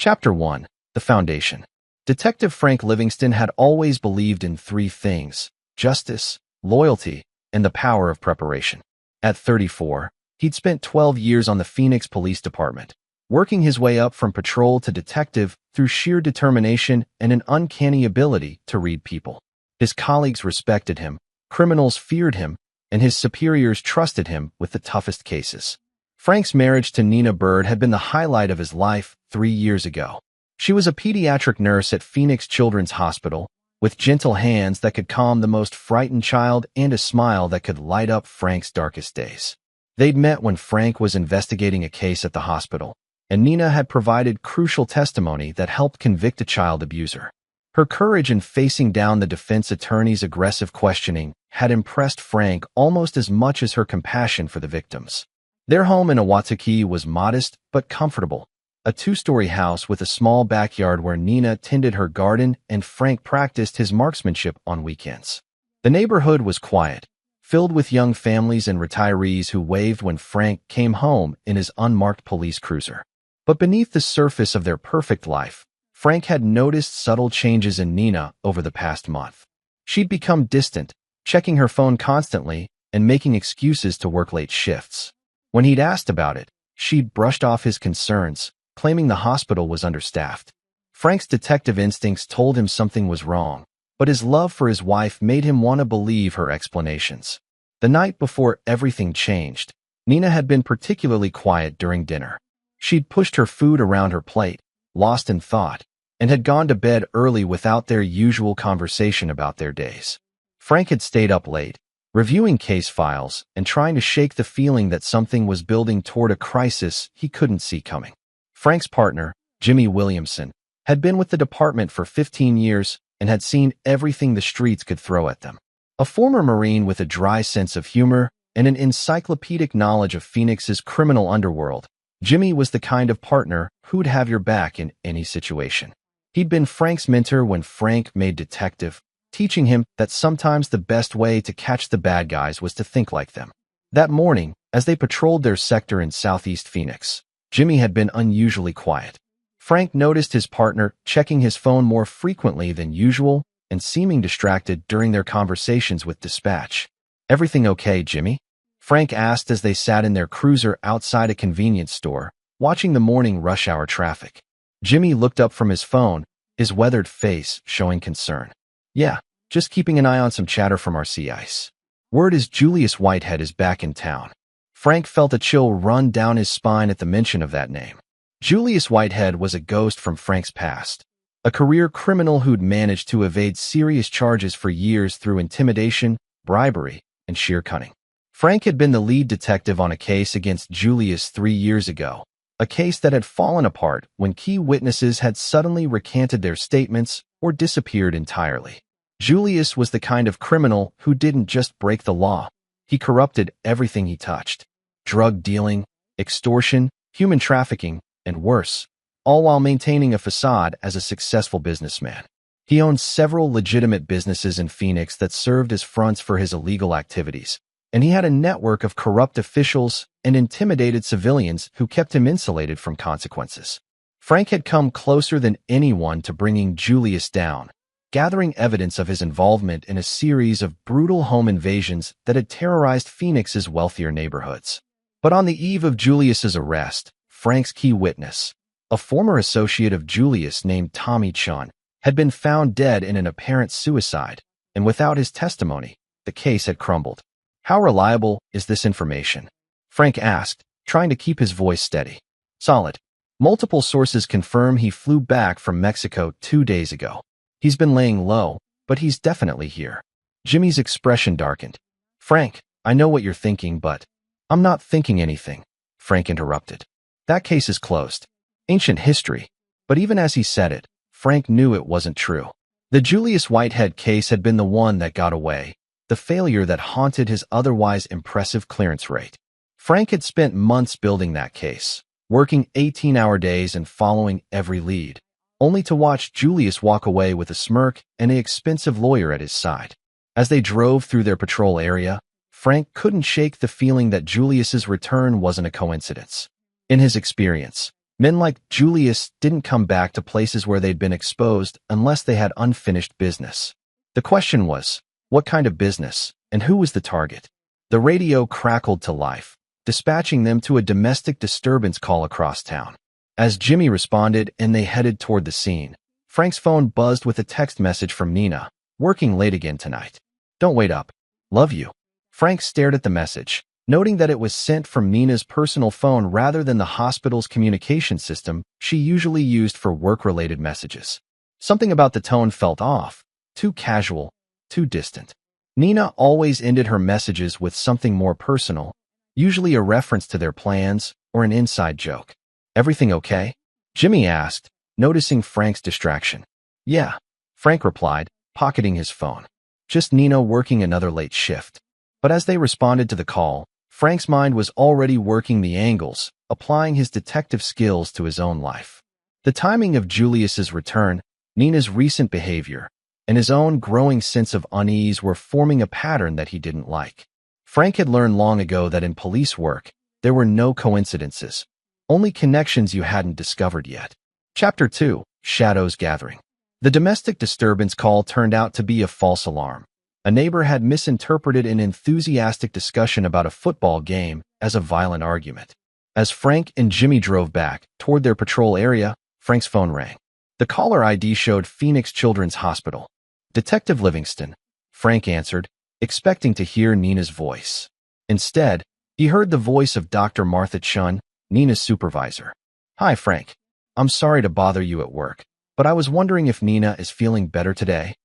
Chapter 1. The Foundation. Detective Frank Livingston had always believed in three things: justice, loyalty, and the power of preparation. At 34, he'd spent 12 years on the Phoenix Police Department, working his way up from patrol to detective through sheer determination and an uncanny ability to read people. His colleagues respected him, criminals feared him, and his superiors trusted him with the toughest cases. Frank's marriage to Nina Bird had been the highlight of his life 3 years ago. She was a pediatric nurse at Phoenix Children's Hospital, with gentle hands that could calm the most frightened child and a smile that could light up Frank's darkest days. They'd met when Frank was investigating a case at the hospital, and Nina had provided crucial testimony that helped convict a child abuser. Her courage in facing down the defense attorney's aggressive questioning had impressed Frank almost as much as her compassion for the victims. Their home in Ahwatukee was modest but comfortable, a 2-story house with a small backyard where Nina tended her garden and Frank practiced his marksmanship on weekends. The neighborhood was quiet, filled with young families and retirees who waved when Frank came home in his unmarked police cruiser. But beneath the surface of their perfect life, Frank had noticed subtle changes in Nina over the past month. She'd become distant, checking her phone constantly and making excuses to work late shifts. When he'd asked about it, she'd brushed off his concerns, claiming the hospital was understaffed. Frank's detective instincts told him something was wrong, but his love for his wife made him want to believe her explanations. The night before everything changed, Nina had been particularly quiet during dinner. She'd pushed her food around her plate, lost in thought, and had gone to bed early without their usual conversation about their days. Frank had stayed up late, reviewing case files and trying to shake the feeling that something was building toward a crisis he couldn't see coming. Frank's partner, Jimmy Williamson, had been with the department for 15 years and had seen everything the streets could throw at them. A former Marine with a dry sense of humor and an encyclopedic knowledge of Phoenix's criminal underworld, Jimmy was the kind of partner who'd have your back in any situation. He'd been Frank's mentor when Frank made detective, teaching him that sometimes the best way to catch the bad guys was to think like them. That morning, as they patrolled their sector in Southeast Phoenix, Jimmy had been unusually quiet. Frank noticed his partner checking his phone more frequently than usual and seeming distracted during their conversations with dispatch. "Everything okay, Jimmy?" Frank asked as they sat in their cruiser outside a convenience store, watching the morning rush hour traffic. Jimmy looked up from his phone, his weathered face showing concern. "Yeah, just keeping an eye on some chatter from our sea ice. Word is Julius Whitehead is back in town." Frank felt a chill run down his spine at the mention of that name. Julius Whitehead was a ghost from Frank's past, a career criminal who'd managed to evade serious charges for years through intimidation, bribery, and sheer cunning. Frank had been the lead detective on a case against Julius 3 years ago, a case that had fallen apart when key witnesses had suddenly recanted their statements or disappeared entirely. Julius was the kind of criminal who didn't just break the law, he corrupted everything he touched. Drug dealing, extortion, human trafficking, and worse, all while maintaining a facade as a successful businessman. He owned several legitimate businesses in Phoenix that served as fronts for his illegal activities, and he had a network of corrupt officials and intimidated civilians who kept him insulated from consequences. Frank had come closer than anyone to bringing Julius down, gathering evidence of his involvement in a series of brutal home invasions that had terrorized Phoenix's wealthier neighborhoods. But on the eve of Julius's arrest, Frank's key witness, a former associate of Julius named Tommy Chun, had been found dead in an apparent suicide, and without his testimony, the case had crumbled. "How reliable is this information?" Frank asked, trying to keep his voice steady. "Solid. Multiple sources confirm he flew back from Mexico 2 days ago. He's been laying low, but he's definitely here." Jimmy's expression darkened. "Frank, I know what you're thinking, but..." "I'm not thinking anything," Frank interrupted. "That case is closed. Ancient history." But even as he said it, Frank knew it wasn't true. The Julius Whitehead case had been the one that got away, the failure that haunted his otherwise impressive clearance rate. Frank had spent months building that case, working 18-hour days and following every lead, only to watch Julius walk away with a smirk and an expensive lawyer at his side. As they drove through their patrol area, Frank couldn't shake the feeling that Julius's return wasn't a coincidence. In his experience, Men like Julius didn't come back to places where they'd been exposed unless they had unfinished business. The question was, what kind of business, and who was the target? The radio crackled to life, dispatching them to a domestic disturbance call across town. As Jimmy responded and they headed toward the scene, Frank's phone buzzed with a text message from Nina. Working late again tonight. Don't wait up. Love you. Frank stared at the message, noting that it was sent from Nina's personal phone rather than the hospital's communication system she usually used for work-related messages. Something about the tone felt off, too casual, too distant. Nina always ended her messages with something more personal, usually a reference to their plans or an inside joke. Everything okay? Jimmy asked, noticing Frank's distraction. Yeah, Frank replied, pocketing his phone. Just Nina working another late shift. But as they responded to the call, Frank's mind was already working the angles, applying his detective skills to his own life. The timing of Julius's return, Nina's recent behavior, and his own growing sense of unease were forming a pattern that he didn't like. Frank had learned long ago that in police work, there were no coincidences, only connections you hadn't discovered yet. Chapter 2, Shadows Gathering. The domestic disturbance call turned out to be a false alarm. A neighbor had misinterpreted an enthusiastic discussion about a football game as a violent argument. As Frank and Jimmy drove back toward their patrol area, Frank's phone rang. The caller ID showed Phoenix Children's Hospital. Detective Livingston, Frank answered, expecting to hear Nina's voice. Instead, he heard the voice of Dr. Martha Chun, Nina's supervisor. Hi, Frank. I'm sorry to bother you at work, but I was wondering if Nina is feeling better today.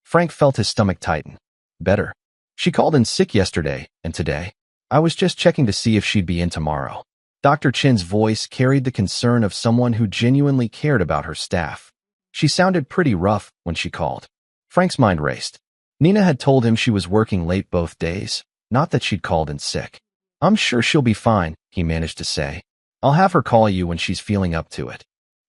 Frank felt his stomach tighten. Better. She called in sick yesterday, and today. I was just checking to see if she'd be in tomorrow. Dr. Chin's voice carried the concern of someone who genuinely cared about her staff. She sounded pretty rough when she called. Frank's mind raced. Nina had told him she was working late both days, not that she'd called in sick. I'm sure she'll be fine, he managed to say. I'll have her call you when she's feeling up to it.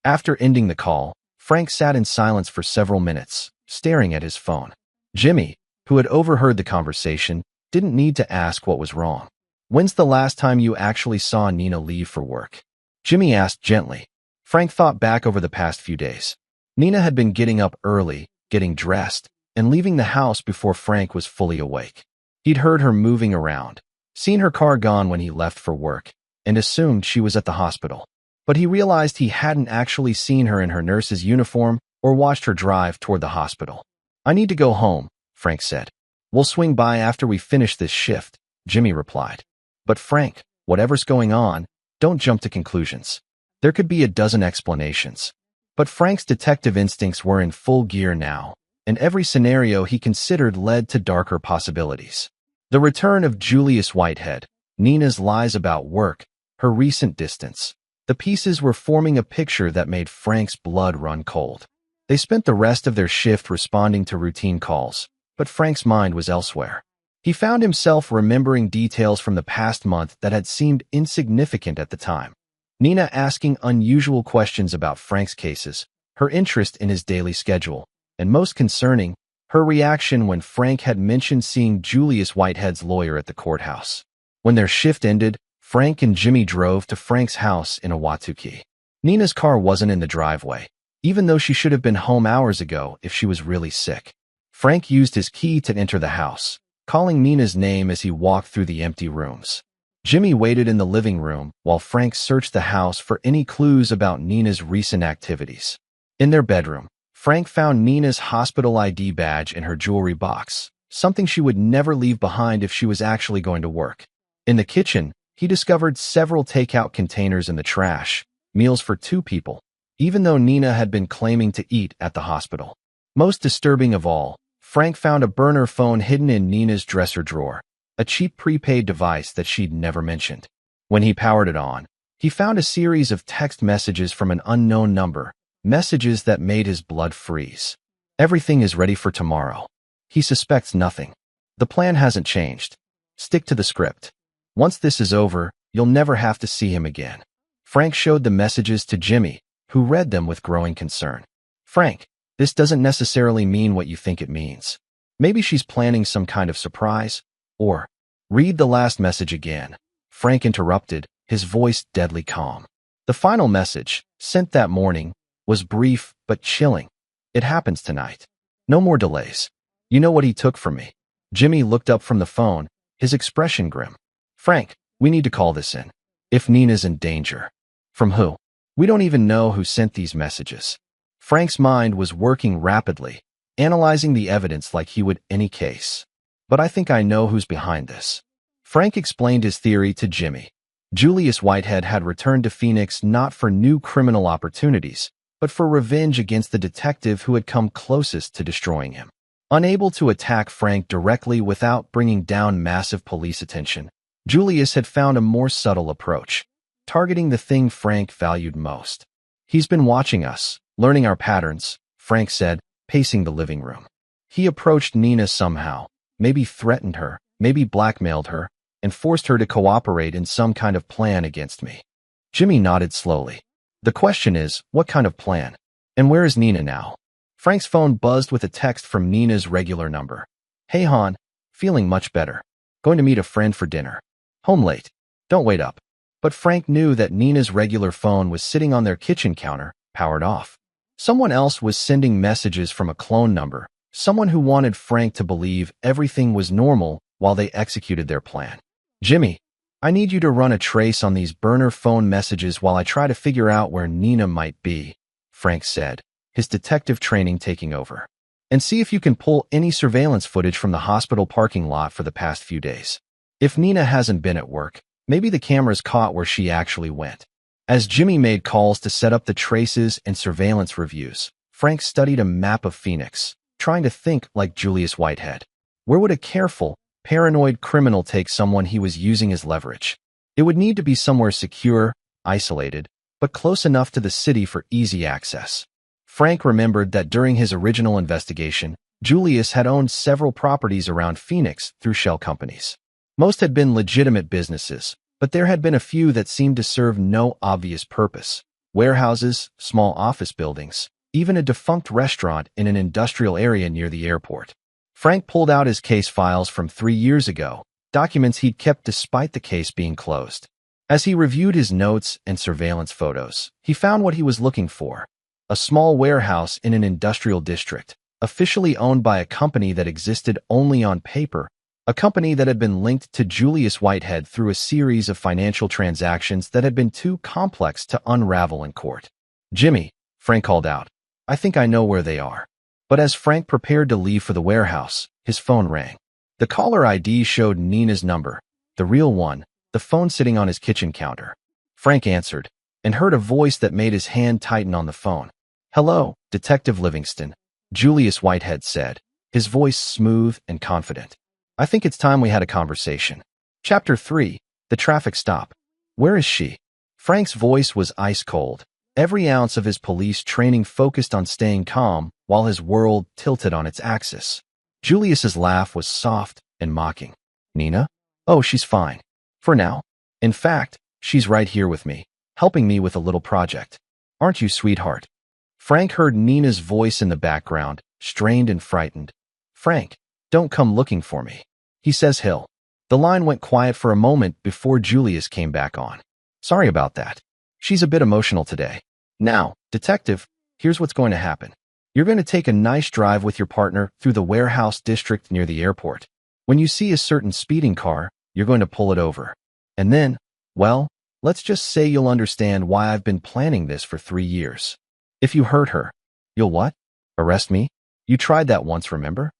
After ending the call, Frank sat in silence for several minutes, staring at his phone. Jimmy, who had overheard the conversation, didn't need to ask what was wrong. When's the last time you actually saw Nina leave for work? Jimmy asked gently. Frank thought back over the past few days. Nina had been getting up early, getting dressed, and leaving the house before Frank was fully awake. He'd heard her moving around, seen her car gone when he left for work, and assumed she was at the hospital. But he realized he hadn't actually seen her in her nurse's uniform or watched her drive toward the hospital. I need to go home, Frank said. We'll swing by after we finish this shift, Jimmy replied. But Frank, whatever's going on, don't jump to conclusions. There could be a dozen explanations. But Frank's detective instincts were in full gear now, and every scenario he considered led to darker possibilities. The return of Julius Whitehead, Nina's lies about work, her recent distance. The pieces were forming a picture that made Frank's blood run cold. They spent the rest of their shift responding to routine calls, but Frank's mind was elsewhere. He found himself remembering details from the past month that had seemed insignificant at the time. Nina asking unusual questions about Frank's cases, her interest in his daily schedule, and most concerning, her reaction when Frank had mentioned seeing Julius Whitehead's lawyer at the courthouse. When their shift ended, Frank and Jimmy drove to Frank's house in Awatuki. Nina's car wasn't in the driveway, even though she should have been home hours ago if she was really sick. Frank used his key to enter the house, calling Nina's name as he walked through the empty rooms. Jimmy waited in the living room while Frank searched the house for any clues about Nina's recent activities. In their bedroom, Frank found Nina's hospital ID badge in her jewelry box, something she would never leave behind if she was actually going to work. In the kitchen, he discovered several takeout containers in the trash, meals for 2 people, even though Nina had been claiming to eat at the hospital. Most disturbing of all, Frank found a burner phone hidden in Nina's dresser drawer, a cheap prepaid device that she'd never mentioned. When he powered it on, he found a series of text messages from an unknown number, messages that made his blood freeze. Everything is ready for tomorrow. He suspects nothing. The plan hasn't changed. Stick to the script. Once this is over, you'll never have to see him again. Frank showed the messages to Jimmy, who read them with growing concern. Frank, this doesn't necessarily mean what you think it means. Maybe she's planning some kind of surprise. Or, read the last message again. Frank interrupted, his voice deadly calm. The final message, sent that morning, was brief but chilling. It happens tonight. No more delays. You know what he took from me? Jimmy looked up from the phone, his expression grim. Frank, we need to call this in. If Nina's in danger. From who? We don't even know who sent these messages. Frank's mind was working rapidly, analyzing the evidence like he would any case. But I think I know who's behind this. Frank explained his theory to Jimmy. Julius Whitehead had returned to Phoenix not for new criminal opportunities, but for revenge against the detective who had come closest to destroying him. Unable to attack Frank directly without bringing down massive police attention, Julius had found a more subtle approach, targeting the thing Frank valued most. He's been watching us, learning our patterns, Frank said, pacing the living room. He approached Nina somehow, maybe threatened her, maybe blackmailed her, and forced her to cooperate in some kind of plan against me. Jimmy nodded slowly. The question is, what kind of plan? And where is Nina now? Frank's phone buzzed with a text from Nina's regular number. Hey hon, feeling much better. Going to meet a friend for dinner. Home late. Don't wait up. But Frank knew that Nina's regular phone was sitting on their kitchen counter, powered off. Someone else was sending messages from a clone number, someone who wanted Frank to believe everything was normal while they executed their plan. Jimmy, I need you to run a trace on these burner phone messages while I try to figure out where Nina might be, Frank said, his detective training taking over. And see if you can pull any surveillance footage from the hospital parking lot for the past few days. If Nina hasn't been at work, maybe the cameras caught where she actually went. As Jimmy made calls to set up the traces and surveillance reviews, Frank studied a map of Phoenix, trying to think like Julius Whitehead. Where would a careful, paranoid criminal take someone he was using as leverage? It would need to be somewhere secure, isolated, but close enough to the city for easy access. Frank remembered that during his original investigation, Julius had owned several properties around Phoenix through shell companies. Most had been legitimate businesses, but there had been a few that seemed to serve no obvious purpose. Warehouses, small office buildings, even a defunct restaurant in an industrial area near the airport. Frank pulled out his case files from 3 years ago, documents he'd kept despite the case being closed. As he reviewed his notes and surveillance photos, he found what he was looking for. A small warehouse in an industrial district, officially owned by a company that existed only on paper, a company that had been linked to Julius Whitehead through a series of financial transactions that had been too complex to unravel in court. Jimmy, Frank called out, I think I know where they are. But as Frank prepared to leave for the warehouse, his phone rang. The caller ID showed Nina's number, the real one, the phone sitting on his kitchen counter. Frank answered, and heard a voice that made his hand tighten on the phone. Hello, Detective Livingston, Julius Whitehead said, his voice smooth and confident. I think it's time we had a conversation. Chapter 3, The Traffic Stop. Where is she? Frank's voice was ice cold, every ounce of his police training focused on staying calm while his world tilted on its axis. Julius's laugh was soft and mocking. Nina? Oh, she's fine. For now. In fact, she's right here with me, helping me with a little project. Aren't you, sweetheart? Frank heard Nina's voice in the background, strained and frightened. Frank, don't come looking for me. He says he'll. The line went quiet for a moment before Julius came back on. Sorry about that. She's a bit emotional today. Now, detective, here's what's going to happen. You're going to take a nice drive with your partner through the warehouse district near the airport. When you see a certain speeding car, you're going to pull it over. And then, well, let's just say you'll understand why I've been planning this for 3 years. If you hurt her, you'll what? Arrest me? You tried that once, remember?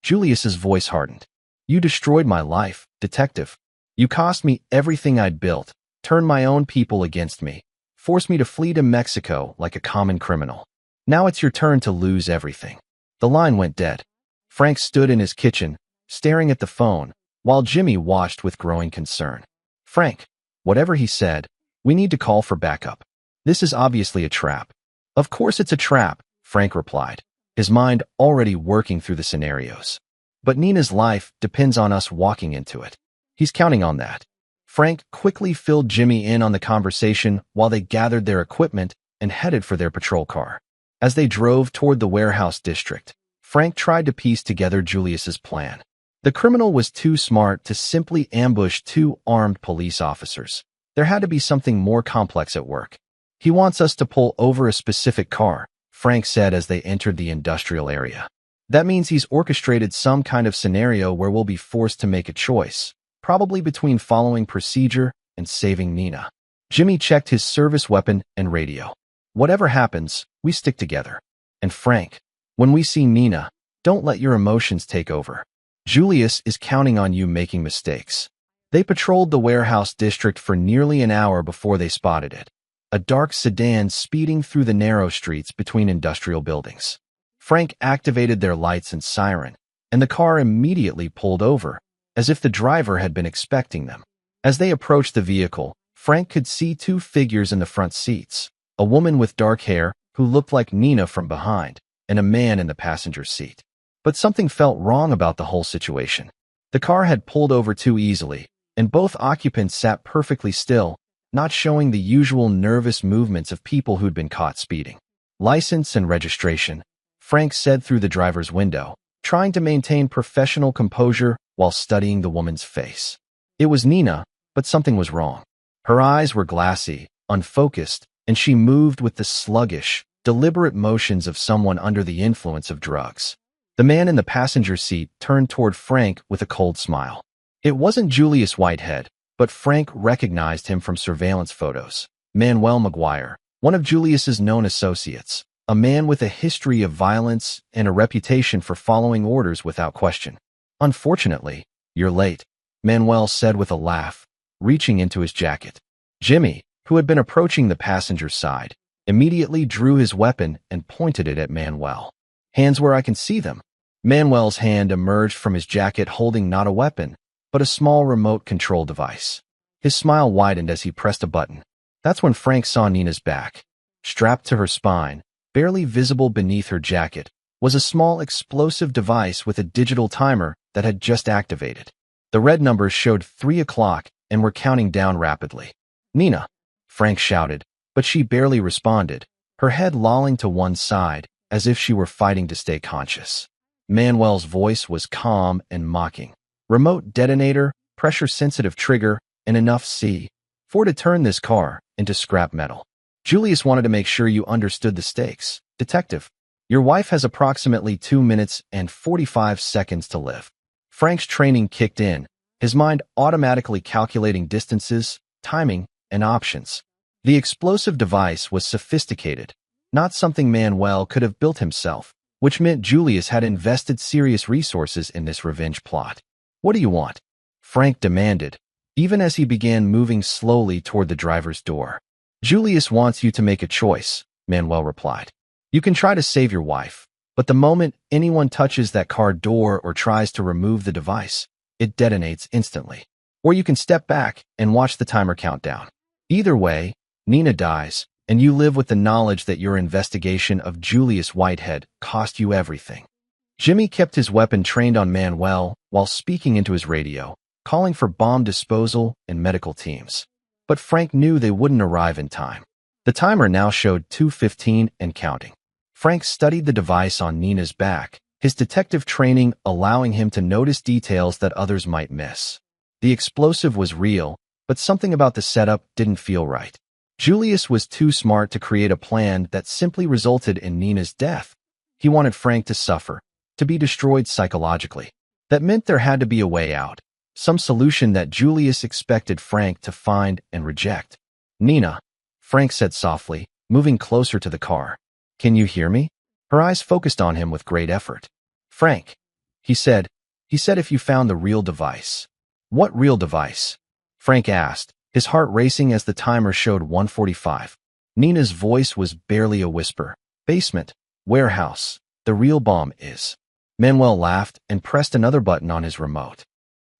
Julius's voice hardened. You destroyed my life, detective. You cost me everything I'd built, turned my own people against me, forced me to flee to Mexico like a common criminal. Now it's your turn to lose everything. The line went dead. Frank stood in his kitchen, staring at the phone, while Jimmy watched with growing concern. Frank, whatever he said, we need to call for backup. This is obviously a trap. Of course it's a trap, Frank replied, his mind already working through the scenarios. But Nina's life depends on us walking into it. He's counting on that. Frank quickly filled Jimmy in on the conversation while they gathered their equipment and headed for their patrol car. As they drove toward the warehouse district, Frank tried to piece together Julius's plan. The criminal was too smart to simply ambush 2 armed police officers. There had to be something more complex at work. He wants us to pull over a specific car, Frank said as they entered the industrial area. That means he's orchestrated some kind of scenario where we'll be forced to make a choice, probably between following procedure and saving Nina. Jimmy checked his service weapon and radio. Whatever happens, we stick together. And Frank, when we see Nina, don't let your emotions take over. Julius is counting on you making mistakes. They patrolled the warehouse district for nearly an hour before they spotted it. A dark sedan speeding through the narrow streets between industrial buildings. Frank activated their lights and siren, and the car immediately pulled over, as if the driver had been expecting them. As they approached the vehicle, Frank could see two figures in the front seats, a woman with dark hair who looked like Nina from behind, and a man in the passenger seat. But something felt wrong about the whole situation. The car had pulled over too easily, and both occupants sat perfectly still, not showing the usual nervous movements of people who'd been caught speeding. License and registration, Frank said through the driver's window, trying to maintain professional composure while studying the woman's face. It was Nina, but something was wrong. Her eyes were glassy, unfocused, and she moved with the sluggish, deliberate motions of someone under the influence of drugs. The man in the passenger seat turned toward Frank with a cold smile. It wasn't Julius Whitehead, but Frank recognized him from surveillance photos. Manuel McGuire, one of Julius's known associates, a man with a history of violence and a reputation for following orders without question. Unfortunately, you're late, Manuel said with a laugh, reaching into his jacket. Jimmy, who had been approaching the passenger side, immediately drew his weapon and pointed it at Manuel. Hands where I can see them. Manuel's hand emerged from his jacket holding not a weapon, but a small remote control device. His smile widened as he pressed a button. That's when Frank saw Nina's back. Strapped to her spine, barely visible beneath her jacket, was a small explosive device with a digital timer that had just activated. The red numbers showed 3 o'clock and were counting down rapidly. Nina, Frank shouted, but she barely responded, her head lolling to one side, as if she were fighting to stay conscious. Manuel's voice was calm and mocking. Remote detonator, pressure-sensitive trigger, and enough C4 to turn this car into scrap metal. Julius wanted to make sure you understood the stakes. Detective, your wife has approximately 2 minutes and 45 seconds to live. Frank's training kicked in, his mind automatically calculating distances, timing, and options. The explosive device was sophisticated, not something Manuel could have built himself, which meant Julius had invested serious resources in this revenge plot. What do you want? Frank demanded, even as he began moving slowly toward the driver's door. Julius wants you to make a choice, Manuel replied. You can try to save your wife, but the moment anyone touches that car door or tries to remove the device, it detonates instantly. Or you can step back and watch the timer count down. Either way, Nina dies, and you live with the knowledge that your investigation of Julius Whitehead cost you everything. Jimmy kept his weapon trained on Manuel while speaking into his radio, calling for bomb disposal and medical teams. But Frank knew they wouldn't arrive in time. The timer now showed 2:15 and counting. Frank studied the device on Nina's back, his detective training allowing him to notice details that others might miss. The explosive was real, but something about the setup didn't feel right. Julius was too smart to create a plan that simply resulted in Nina's death. He wanted Frank to suffer, to be destroyed psychologically. That meant there had to be a way out, some solution that Julius expected Frank to find and reject. Nina, Frank said softly, moving closer to the car. Can you hear me? Her eyes focused on him with great effort. Frank, he said if you found the real device. What real device? Frank asked, his heart racing as the timer showed 1:45. Nina's voice was barely a whisper. Basement, warehouse, the real bomb is. Manuel laughed and pressed another button on his remote.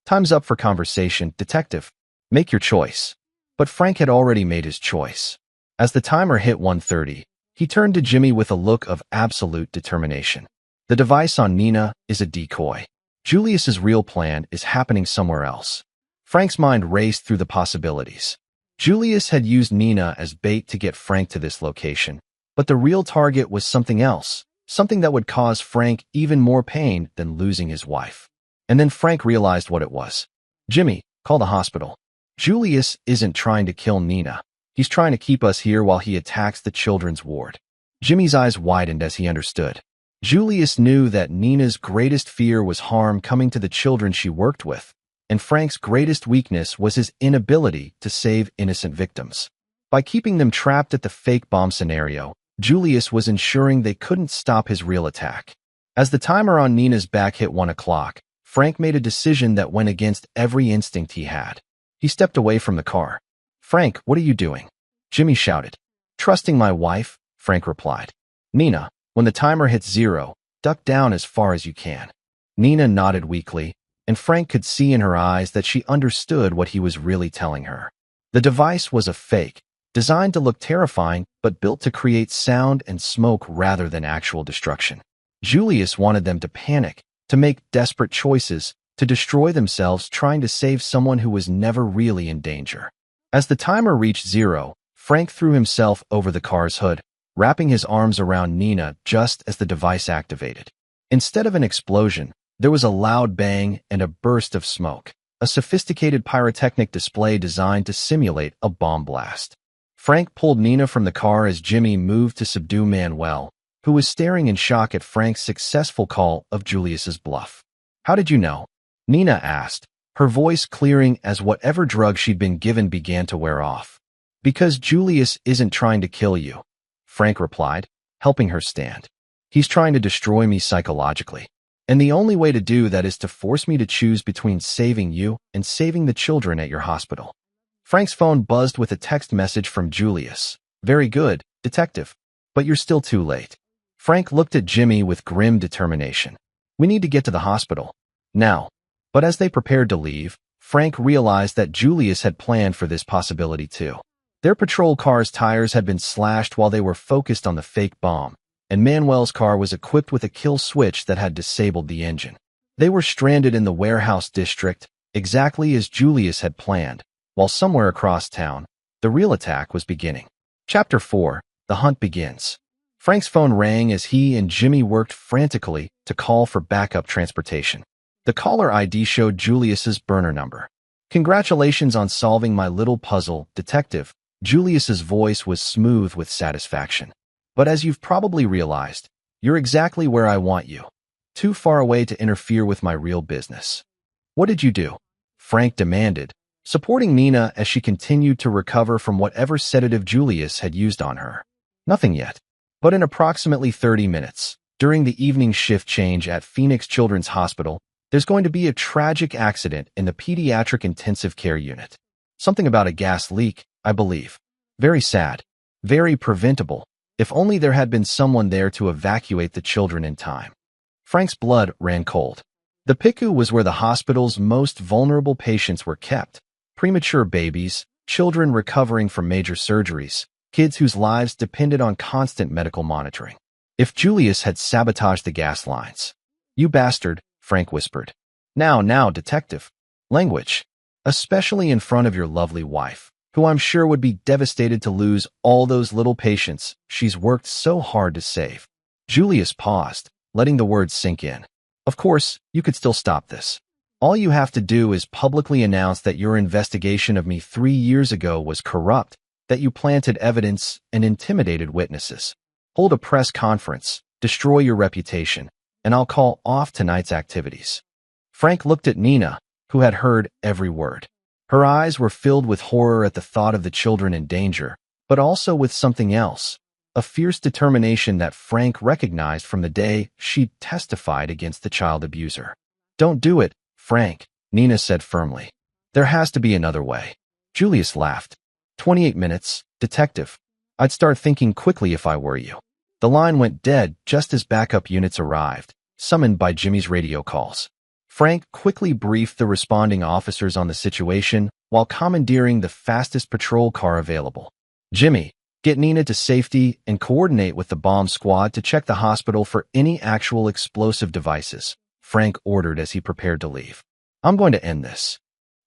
Time's up for conversation, detective. Make your choice. But Frank had already made his choice. As the timer hit 1:30, he turned to Jimmy with a look of absolute determination. The device on Nina is a decoy. Julius's real plan is happening somewhere else. Frank's mind raced through the possibilities. Julius had used Nina as bait to get Frank to this location, but the real target was something else, something that would cause Frank even more pain than losing his wife. And then Frank realized what it was. Jimmy, call the hospital. Julius isn't trying to kill Nina. He's trying to keep us here while he attacks the children's ward. Jimmy's eyes widened as he understood. Julius knew that Nina's greatest fear was harm coming to the children she worked with, and Frank's greatest weakness was his inability to save innocent victims. By keeping them trapped at the fake bomb scenario, Julius was ensuring they couldn't stop his real attack. As the timer on Nina's back hit 1 o'clock, Frank made a decision that went against every instinct he had. He stepped away from the car. "Frank, what are you doing?" Jimmy shouted. "Trusting my wife," Frank replied. "Nina, when the timer hits 0, duck down as far as you can." Nina nodded weakly, and Frank could see in her eyes that she understood what he was really telling her. The device was a fake, designed to look terrifying but built to create sound and smoke rather than actual destruction. Julius wanted them to panic, to make desperate choices, to destroy themselves trying to save someone who was never really in danger. As the timer reached 0, Frank threw himself over the car's hood, wrapping his arms around Nina just as the device activated. Instead of an explosion, there was a loud bang and a burst of smoke, a sophisticated pyrotechnic display designed to simulate a bomb blast. Frank pulled Nina from the car as Jimmy moved to subdue Manuel, who was staring in shock at Frank's successful call of Julius's bluff. "How did you know?" Nina asked, her voice clearing as whatever drug she'd been given began to wear off. "Because Julius isn't trying to kill you," Frank replied, helping her stand. "He's trying to destroy me psychologically. And the only way to do that is to force me to choose between saving you and saving the children at your hospital." Frank's phone buzzed with a text message from Julius. "Very good, detective. But you're still too late." Frank looked at Jimmy with grim determination. "We need to get to the hospital. Now." But as they prepared to leave, Frank realized that Julius had planned for this possibility too. Their patrol car's tires had been slashed while they were focused on the fake bomb, and Manuel's car was equipped with a kill switch that had disabled the engine. They were stranded in the warehouse district, exactly as Julius had planned, while somewhere across town, the real attack was beginning. Chapter 4, The Hunt Begins. Frank's phone rang as he and Jimmy worked frantically to call for backup transportation. The caller ID showed Julius's burner number. "Congratulations on solving my little puzzle, detective." Julius's voice was smooth with satisfaction. "But as you've probably realized, you're exactly where I want you. Too far away to interfere with my real business." "What did you do?" Frank demanded, supporting Nina as she continued to recover from whatever sedative Julius had used on her. "Nothing yet. But in approximately 30 minutes, during the evening shift change at Phoenix Children's Hospital, there's going to be a tragic accident in the pediatric intensive care unit. Something about a gas leak, I believe. Very sad. Very preventable. If only there had been someone there to evacuate the children in time." Frank's blood ran cold. The PICU was where the hospital's most vulnerable patients were kept. Premature babies, children recovering from major surgeries, kids whose lives depended on constant medical monitoring. If Julius had sabotaged the gas lines. "You bastard," Frank whispered. Now, detective. Language. Especially in front of your lovely wife, who I'm sure would be devastated to lose all those little patients she's worked so hard to save." Julius paused, letting the words sink in. "Of course, you could still stop this. All you have to do is publicly announce that your investigation of me 3 years ago was corrupt, that you planted evidence and intimidated witnesses. Hold a press conference, destroy your reputation, and I'll call off tonight's activities." Frank looked at Nina, who had heard every word. Her eyes were filled with horror at the thought of the children in danger, but also with something else, a fierce determination that Frank recognized from the day she'd testified against the child abuser. "Don't do it, Frank," Nina said firmly. "There has to be another way." Julius laughed. 28 minutes, detective. I'd start thinking quickly if I were you." The line went dead just as backup units arrived, summoned by Jimmy's radio calls. Frank quickly briefed the responding officers on the situation while commandeering the fastest patrol car available. "Jimmy, get Nina to safety and coordinate with the bomb squad to check the hospital for any actual explosive devices," Frank ordered as he prepared to leave. "I'm going to end this."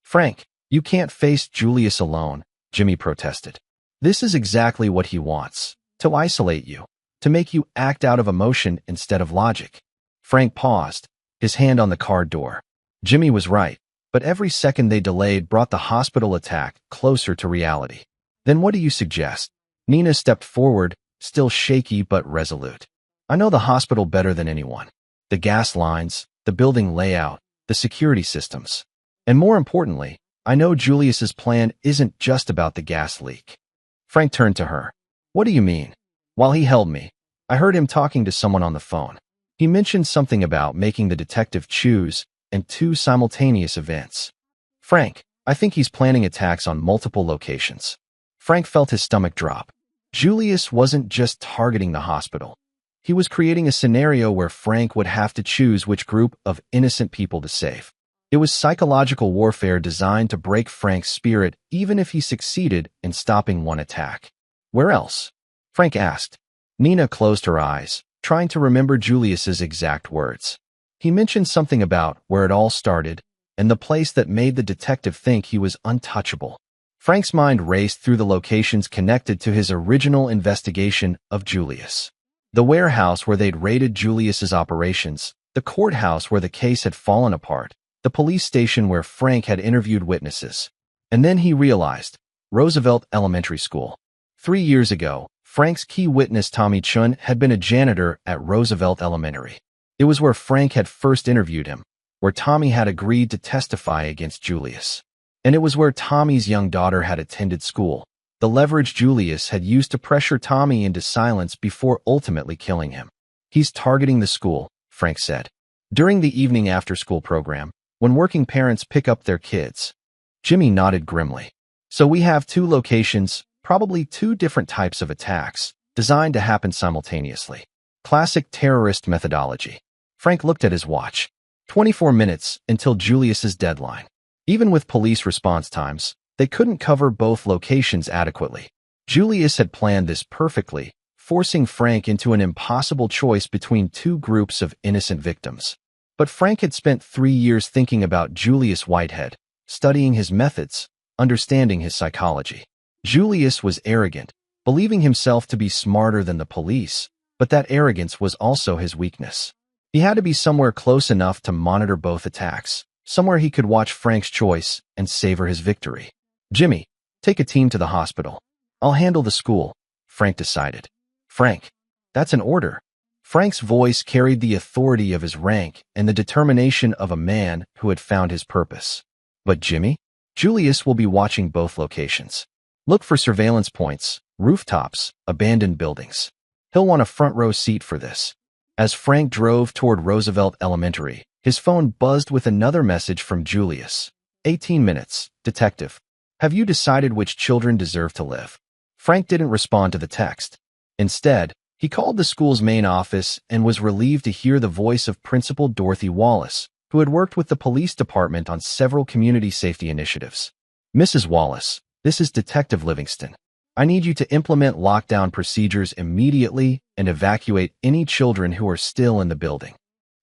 "Frank, you can't face Julius alone," Jimmy protested. "This is exactly what he wants, to isolate you, to make you act out of emotion instead of logic." Frank paused, his hand on the car door. Jimmy was right, but every second they delayed brought the hospital attack closer to reality. Then what do you suggest? Nina stepped forward, still shaky but resolute. I know the hospital better than anyone. The gas lines, the building layout, the security systems. And more importantly, I know Julius's plan isn't just about the gas leak. Frank turned to her. What do you mean? While he held me, I heard him talking to someone on the phone. He mentioned something about making the detective choose and two simultaneous events. Frank, I think he's planning attacks on multiple locations. Frank felt his stomach drop. Julius wasn't just targeting the hospital. He was creating a scenario where Frank would have to choose which group of innocent people to save. It was psychological warfare designed to break Frank's spirit even if he succeeded in stopping one attack. Where else? Frank asked. Nina closed her eyes, trying to remember Julius's exact words. He mentioned something about where it all started and the place that made the detective think he was untouchable. Frank's mind raced through the locations connected to his original investigation of Julius. The warehouse where they'd raided Julius's operations, the courthouse where the case had fallen apart, the police station where Frank had interviewed witnesses. And then he realized, Roosevelt Elementary School. 3 years ago, Frank's key witness Tommy Chun had been a janitor at Roosevelt Elementary. It was where Frank had first interviewed him, where Tommy had agreed to testify against Julius. And it was where Tommy's young daughter had attended school, the leverage Julius had used to pressure Tommy into silence before ultimately killing him. He's targeting the school, Frank said. During the evening after-school program, when working parents pick up their kids. Jimmy nodded grimly. So we have two locations, probably two different types of attacks, designed to happen simultaneously. Classic terrorist methodology. Frank looked at his watch. 24 minutes until Julius's deadline. Even with police response times, they couldn't cover both locations adequately. Julius had planned this perfectly, forcing Frank into an impossible choice between two groups of innocent victims. But Frank had spent 3 years thinking about Julius Whitehead, studying his methods, understanding his psychology. Julius was arrogant, believing himself to be smarter than the police, but that arrogance was also his weakness. He had to be somewhere close enough to monitor both attacks, somewhere he could watch Frank's choice and savor his victory. Jimmy, take a team to the hospital. I'll handle the school, Frank decided. Frank, that's an order. Frank's voice carried the authority of his rank and the determination of a man who had found his purpose. But Jimmy? Julius will be watching both locations. Look for surveillance points, rooftops, abandoned buildings. He'll want a front-row seat for this. As Frank drove toward Roosevelt Elementary, his phone buzzed with another message from Julius. 18 minutes, detective. Have you decided which children deserve to live? Frank didn't respond to the text. Instead, he called the school's main office and was relieved to hear the voice of Principal Dorothy Wallace, who had worked with the police department on several community safety initiatives. Mrs. Wallace, this is Detective Livingston. I need you to implement lockdown procedures immediately and evacuate any children who are still in the building.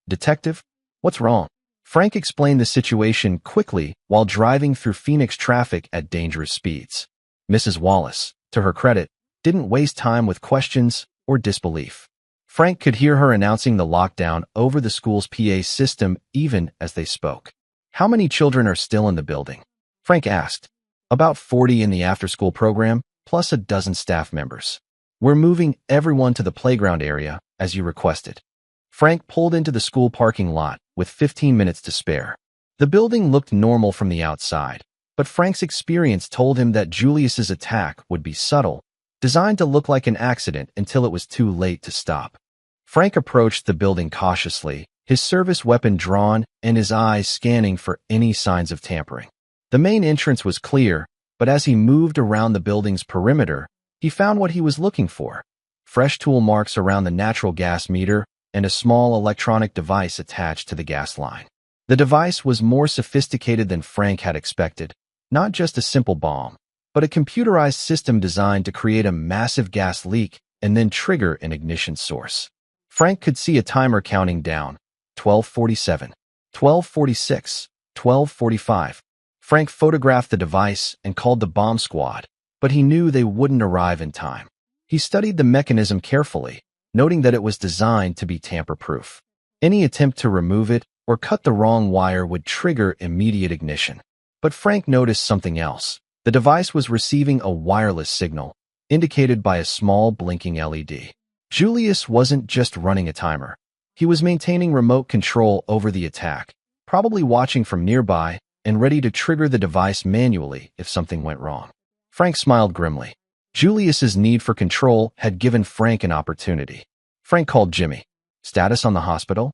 Detective, what's wrong? Frank explained the situation quickly while driving through Phoenix traffic at dangerous speeds. Mrs. Wallace, to her credit, didn't waste time with questions or disbelief. Frank could hear her announcing the lockdown over the school's PA system even as they spoke. How many children are still in the building? Frank asked. About 40 in the after-school program, plus a dozen staff members. We're moving everyone to the playground area, as you requested. Frank pulled into the school parking lot with 15 minutes to spare. The building looked normal from the outside, but Frank's experience told him that Julius's attack would be subtle, designed to look like an accident until it was too late to stop. Frank approached the building cautiously, his service weapon drawn and his eyes scanning for any signs of tampering. The main entrance was clear, but as he moved around the building's perimeter, he found what he was looking for. Fresh tool marks around the natural gas meter and a small electronic device attached to the gas line. The device was more sophisticated than Frank had expected, not just a simple bomb, but a computerized system designed to create a massive gas leak and then trigger an ignition source. Frank could see a timer counting down, 12:47, 12:46, 12:45. Frank photographed the device and called the bomb squad, but he knew they wouldn't arrive in time. He studied the mechanism carefully, noting that it was designed to be tamper-proof. Any attempt to remove it or cut the wrong wire would trigger immediate ignition. But Frank noticed something else. The device was receiving a wireless signal, indicated by a small blinking LED. Julius wasn't just running a timer. He was maintaining remote control over the attack, probably watching from nearby and ready to trigger the device manually if something went wrong. Frank smiled grimly. Julius's need for control had given Frank an opportunity. Frank called Jimmy. Status on the hospital?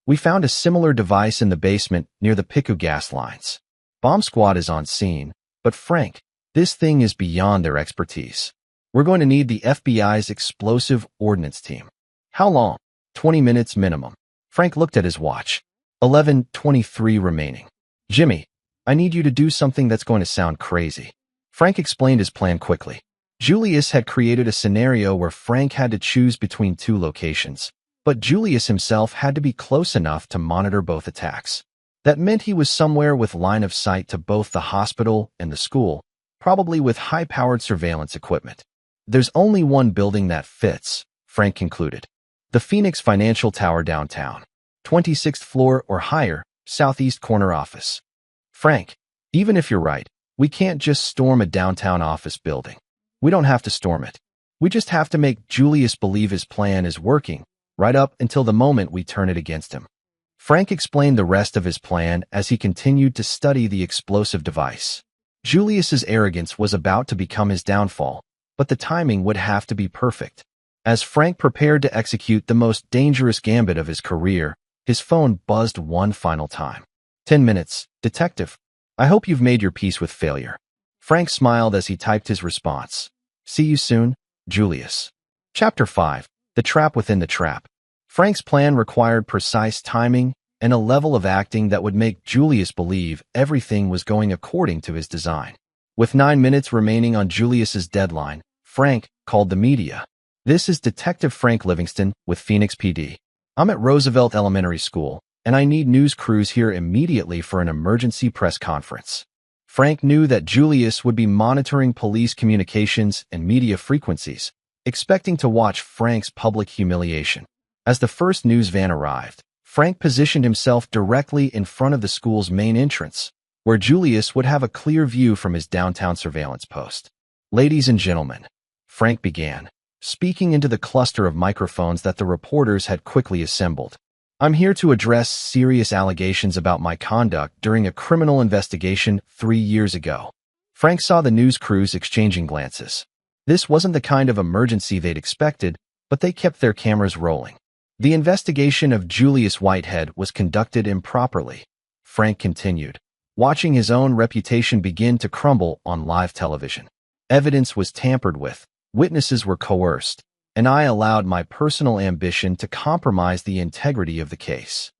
We found a similar device in the basement near the Piku gas lines. Bomb squad is on scene, but Frank, this thing is beyond their expertise. We're going to need the FBI's explosive ordnance team. How long? 20 minutes minimum. Frank looked at his watch. 11:23 remaining. Jimmy, I need you to do something that's going to sound crazy. Frank explained his plan quickly. Julius had created a scenario where Frank had to choose between two locations, but Julius himself had to be close enough to monitor both attacks. That meant he was somewhere with line of sight to both the hospital and the school, probably with high-powered surveillance equipment. There's only one building that fits, Frank concluded. The Phoenix Financial Tower downtown. 26th floor or higher, southeast corner office. Frank, even if you're right, we can't just storm a downtown office building. We don't have to storm it. We just have to make Julius believe his plan is working, right up until the moment we turn it against him. Frank explained the rest of his plan as he continued to study the explosive device. Julius's arrogance was about to become his downfall, but the timing would have to be perfect. As Frank prepared to execute the most dangerous gambit of his career, his phone buzzed one final time. 10 minutes, detective. I hope you've made your peace with failure. Frank smiled as he typed his response. See you soon, Julius. Chapter 5. The Trap Within the Trap. Frank's plan required precise timing and a level of acting that would make Julius believe everything was going according to his design. With 9 minutes remaining on Julius's deadline, Frank called the media. This is Detective Frank Livingston with Phoenix PD. I'm at Roosevelt Elementary School, and I need news crews here immediately for an emergency press conference. Frank knew that Julius would be monitoring police communications and media frequencies, expecting to watch Frank's public humiliation. As the first news van arrived, Frank positioned himself directly in front of the school's main entrance, where Julius would have a clear view from his downtown surveillance post. Ladies and gentlemen, Frank began, speaking into the cluster of microphones that the reporters had quickly assembled. I'm here to address serious allegations about my conduct during a criminal investigation 3 years ago. Frank saw the news crews exchanging glances. This wasn't the kind of emergency they'd expected, but they kept their cameras rolling. The investigation of Julius Whitehead was conducted improperly, Frank continued, watching his own reputation begin to crumble on live television. Evidence was tampered with, witnesses were coerced, and I allowed my personal ambition to compromise the integrity of the case.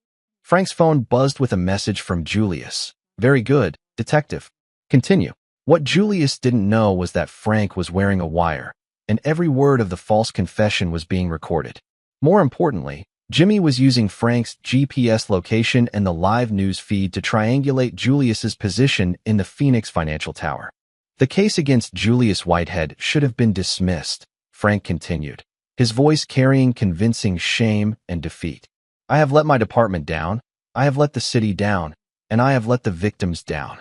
Frank's phone buzzed with a message from Julius. Very good, detective. Continue. What Julius didn't know was that Frank was wearing a wire, and every word of the false confession was being recorded. More importantly, Jimmy was using Frank's GPS location and the live news feed to triangulate Julius's position in the Phoenix Financial Tower. The case against Julius Whitehead should have been dismissed, Frank continued, his voice carrying convincing shame and defeat. I have let my department down, I have let the city down, and I have let the victims down.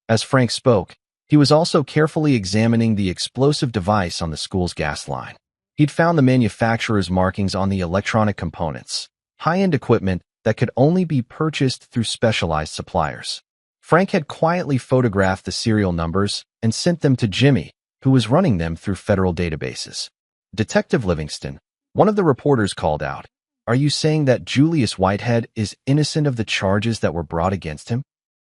As Frank spoke, he was also carefully examining the explosive device on the school's gas line. He'd found the manufacturer's markings on the electronic components, high-end equipment that could only be purchased through specialized suppliers. Frank had quietly photographed the serial numbers and sent them to Jimmy, who was running them through federal databases. Detective Livingston, one of the reporters called out, are you saying that Julius Whitehead is innocent of the charges that were brought against him?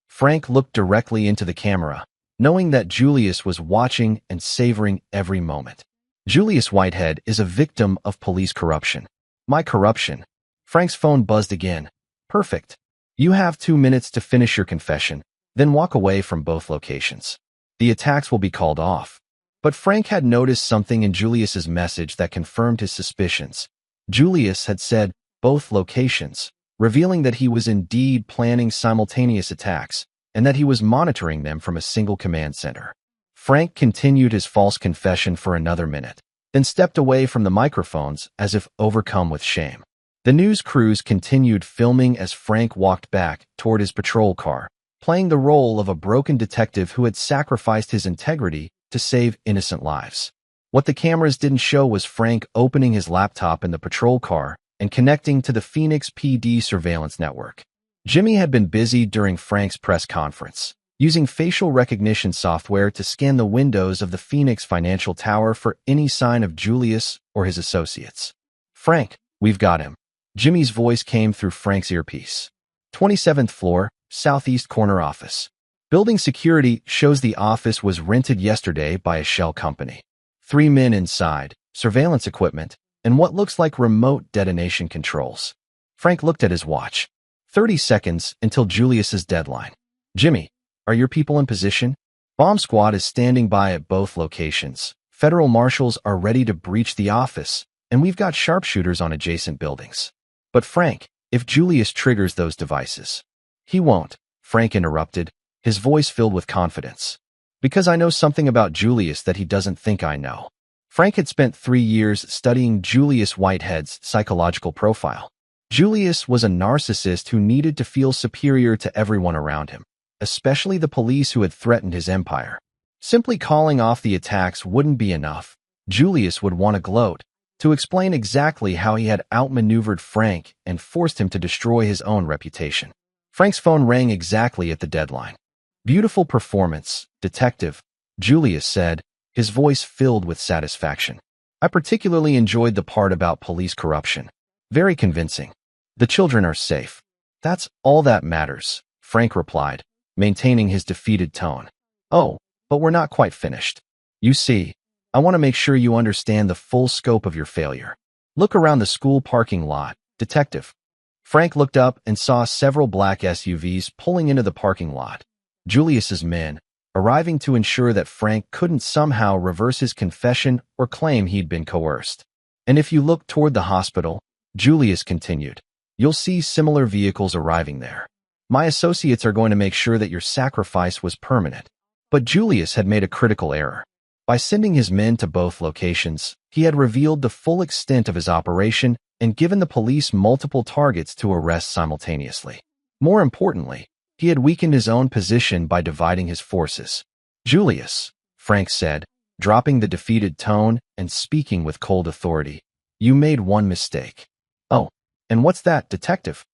Frank looked directly into the camera, knowing that Julius was watching and savoring every moment. Julius Whitehead is a victim of police corruption. My corruption. Frank's phone buzzed again. Perfect. You have 2 minutes to finish your confession, then walk away from both locations. The attacks will be called off. But Frank had noticed something in Julius's message that confirmed his suspicions. Julius had said both locations, revealing that he was indeed planning simultaneous attacks and that he was monitoring them from a single command center. Frank continued his false confession for another minute, then stepped away from the microphones as if overcome with shame. The news crews continued filming as Frank walked back toward his patrol car, playing the role of a broken detective who had sacrificed his integrity to save innocent lives. What the cameras didn't show was Frank opening his laptop in the patrol car and connecting to the Phoenix PD surveillance network. Jimmy had been busy during Frank's press conference, using facial recognition software to scan the windows of the Phoenix financial tower for any sign of Julius or his associates. "Frank, we've got him." Jimmy's voice came through Frank's earpiece. 27th floor, southeast corner office. Building security shows the office was rented yesterday by a shell company. 3 men inside, surveillance equipment, and what looks like remote detonation controls. Frank looked at his watch. 30 seconds until Julius's deadline. "Jimmy, are your people in position?" "Bomb squad is standing by at both locations. Federal marshals are ready to breach the office, and we've got sharpshooters on adjacent buildings." "But Frank, if Julius triggers those devices..." "He won't," Frank interrupted, his voice filled with confidence. "Because I know something about Julius that he doesn't think I know." Frank had spent 3 years studying Julius Whitehead's psychological profile. Julius was a narcissist who needed to feel superior to everyone around him, especially the police who had threatened his empire. Simply calling off the attacks wouldn't be enough. Julius would want to gloat, to explain exactly how he had outmaneuvered Frank and forced him to destroy his own reputation. Frank's phone rang exactly at the deadline. "Beautiful performance, detective," Julius said, his voice filled with satisfaction. "I particularly enjoyed the part about police corruption. Very convincing. The children are safe." "That's all that matters," Frank replied, maintaining his defeated tone. "Oh, but we're not quite finished. You see, I want to make sure you understand the full scope of your failure. Look around the school parking lot, detective." Frank looked up and saw several black SUVs pulling into the parking lot. Julius's men, arriving to ensure that Frank couldn't somehow reverse his confession or claim he'd been coerced. "And if you look toward the hospital," Julius continued, "you'll see similar vehicles arriving there. My associates are going to make sure that your sacrifice was permanent." But Julius had made a critical error. By sending his men to both locations, he had revealed the full extent of his operation and given the police multiple targets to arrest simultaneously. More importantly, he had weakened his own position by dividing his forces. "Julius," Frank said, dropping the defeated tone and speaking with cold authority, "you made one mistake." "Oh, and what's that, detective?"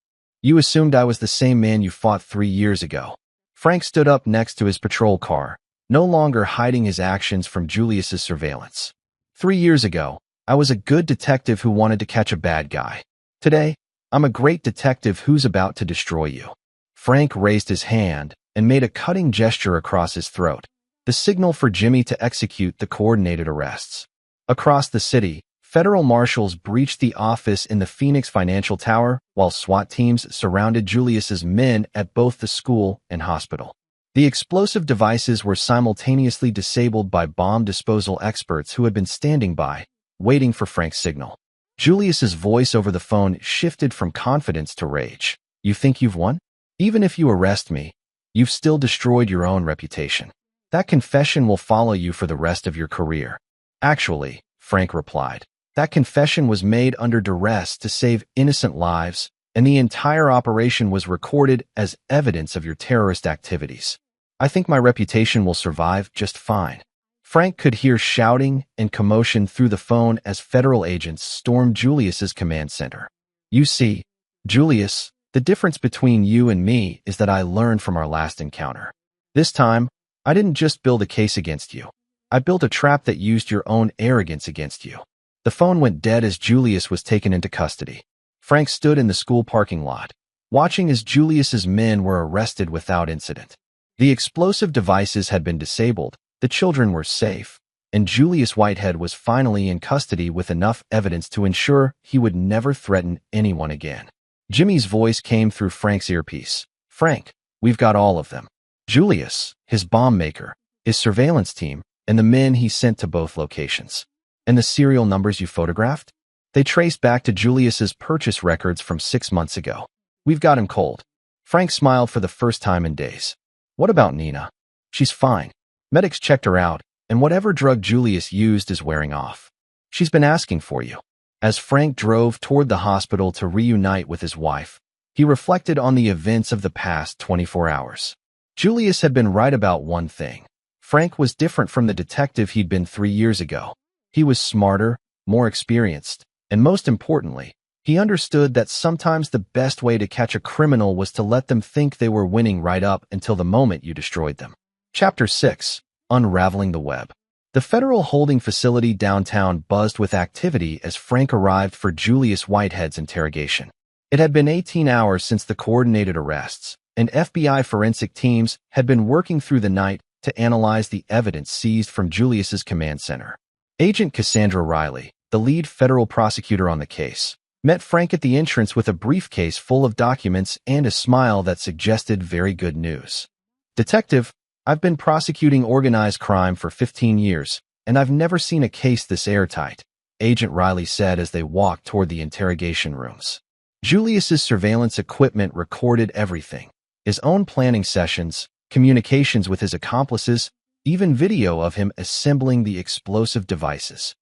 "You assumed I was the same man you fought 3 years ago." Frank stood up next to his patrol car, no longer hiding his actions from Julius's surveillance. 3 years ago, I was a good detective who wanted to catch a bad guy. Today, I'm a great detective who's about to destroy you." Frank raised his hand and made a cutting gesture across his throat, the signal for Jimmy to execute the coordinated arrests. Across the city, federal marshals breached the office in the Phoenix financial tower while SWAT teams surrounded Julius's men at both the school and hospital. The explosive devices were simultaneously disabled by bomb disposal experts who had been standing by, waiting for Frank's signal. Julius's voice over the phone shifted from confidence to rage. "You think you've won? Even if you arrest me, you've still destroyed your own reputation. That confession will follow you for the rest of your career." "Actually," Frank replied, "that confession was made under duress to save innocent lives, and the entire operation was recorded as evidence of your terrorist activities. I think my reputation will survive just fine." Frank could hear shouting and commotion through the phone as federal agents stormed Julius's command center. "You see, Julius, the difference between you and me is that I learned from our last encounter. This time, I didn't just build a case against you. I built a trap that used your own arrogance against you." The phone went dead as Julius was taken into custody. Frank stood in the school parking lot, watching as Julius's men were arrested without incident. The explosive devices had been disabled, the children were safe, and Julius Whitehead was finally in custody with enough evidence to ensure he would never threaten anyone again. Jimmy's voice came through Frank's earpiece. "Frank, we've got all of them. Julius, his bomb maker, his surveillance team, and the men he sent to both locations. And the serial numbers you photographed? They traced back to Julius's purchase records from 6 months ago. We've got him cold." Frank smiled for the first time in days. "What about Nina?" "She's fine. Medics checked her out, and whatever drug Julius used is wearing off. She's been asking for you." As Frank drove toward the hospital to reunite with his wife, he reflected on the events of the past 24 hours. Julius had been right about one thing. Frank was different from the detective he'd been 3 years ago. He was smarter, more experienced, and most importantly, he understood that sometimes the best way to catch a criminal was to let them think they were winning right up until the moment you destroyed them. Chapter 6. Unraveling the Web. The federal holding facility downtown buzzed with activity as Frank arrived for Julius Whitehead's interrogation. It had been 18 hours since the coordinated arrests, and FBI forensic teams had been working through the night to analyze the evidence seized from Julius's command center. Agent Cassandra Riley, the lead federal prosecutor on the case, met Frank at the entrance with a briefcase full of documents and a smile that suggested very good news. "Detective, I've been prosecuting organized crime for 15 years, and I've never seen a case this airtight," Agent Riley said as they walked toward the interrogation rooms. Julius's surveillance equipment recorded everything: his own planning sessions, communications with his accomplices, even video of him assembling the explosive devices.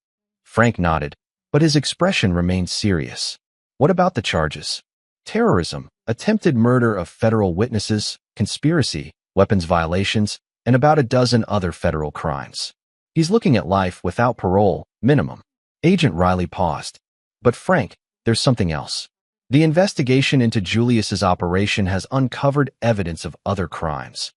Frank nodded, but his expression remained serious. "What about the charges?" "Terrorism, attempted murder of federal witnesses, conspiracy, weapons violations, and about a dozen other federal crimes. He's looking at life without parole, minimum." Agent Riley paused. "But Frank, there's something else. The investigation into Julius's operation has uncovered evidence of other crimes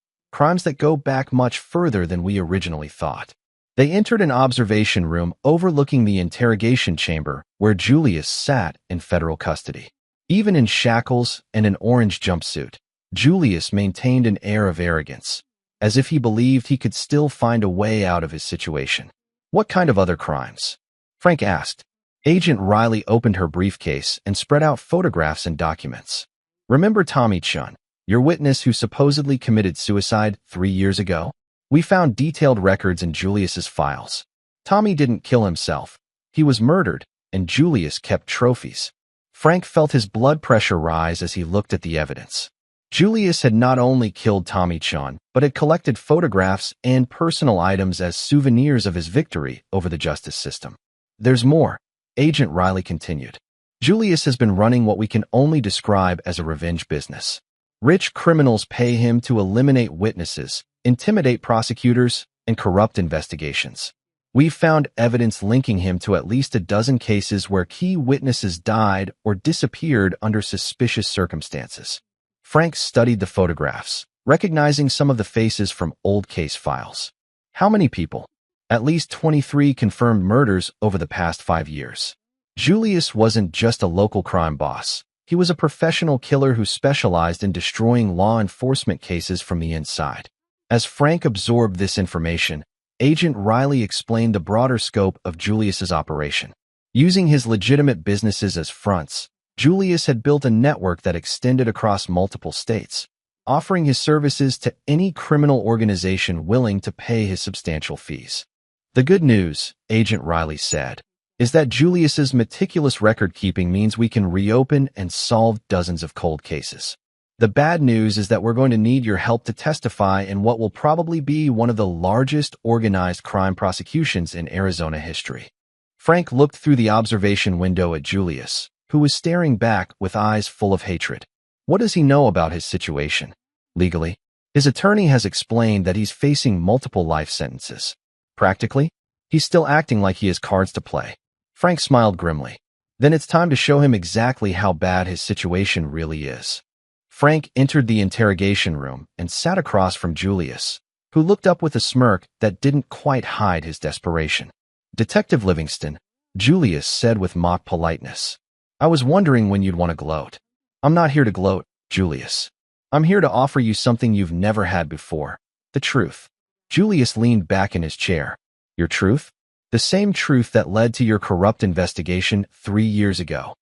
that go back much further than we originally thought." They entered an observation room overlooking the interrogation chamber where Julius sat in federal custody. Even in shackles and an orange jumpsuit, Julius maintained an air of arrogance, as if he believed he could still find a way out of his situation. "What kind of other crimes?" Frank asked. Agent Riley opened her briefcase and spread out photographs and documents. "Remember Tommy Chun, your witness who supposedly committed suicide 3 years ago? We found detailed records in Julius's files. Tommy didn't kill himself. He was murdered, and Julius kept trophies." Frank felt his blood pressure rise as he looked at the evidence. Julius had not only killed Tommy Chun, but had collected photographs and personal items as souvenirs of his victory over the justice system. "There's more," Agent Riley continued. "Julius has been running what we can only describe as a revenge business. Rich criminals pay him to eliminate witnesses, intimidate prosecutors, and corrupt investigations. We've found evidence linking him to at least a dozen cases where key witnesses died or disappeared under suspicious circumstances." Frank studied the photographs, recognizing some of the faces from old case files. "How many people?" "At least 23 confirmed murders over the past 5 years. Julius wasn't just a local crime boss. He was a professional killer who specialized in destroying law enforcement cases from the inside." As Frank absorbed this information, Agent Riley explained the broader scope of Julius's operation. Using his legitimate businesses as fronts, Julius had built a network that extended across multiple states, offering his services to any criminal organization willing to pay his substantial fees. "The good news," Agent Riley said, "is that Julius's meticulous record-keeping means we can reopen and solve dozens of cold cases. The bad news is that we're going to need your help to testify in what will probably be one of the largest organized crime prosecutions in Arizona history." Frank looked through the observation window at Julius, who was staring back with eyes full of hatred. What does he know about his situation? Legally, his attorney has explained that he's facing multiple life sentences. Practically, he's still acting like he has cards to play. Frank smiled grimly. Then it's time to show him exactly how bad his situation really is. Frank entered the interrogation room and sat across from Julius, who looked up with a smirk that didn't quite hide his desperation. "Detective Livingston," Julius said with mock politeness, "I was wondering when you'd want to gloat." "I'm not here to gloat, Julius. I'm here to offer you something you've never had before: the truth." Julius leaned back in his chair. "Your truth?" "The same truth that led to your corrupt investigation 3 years ago."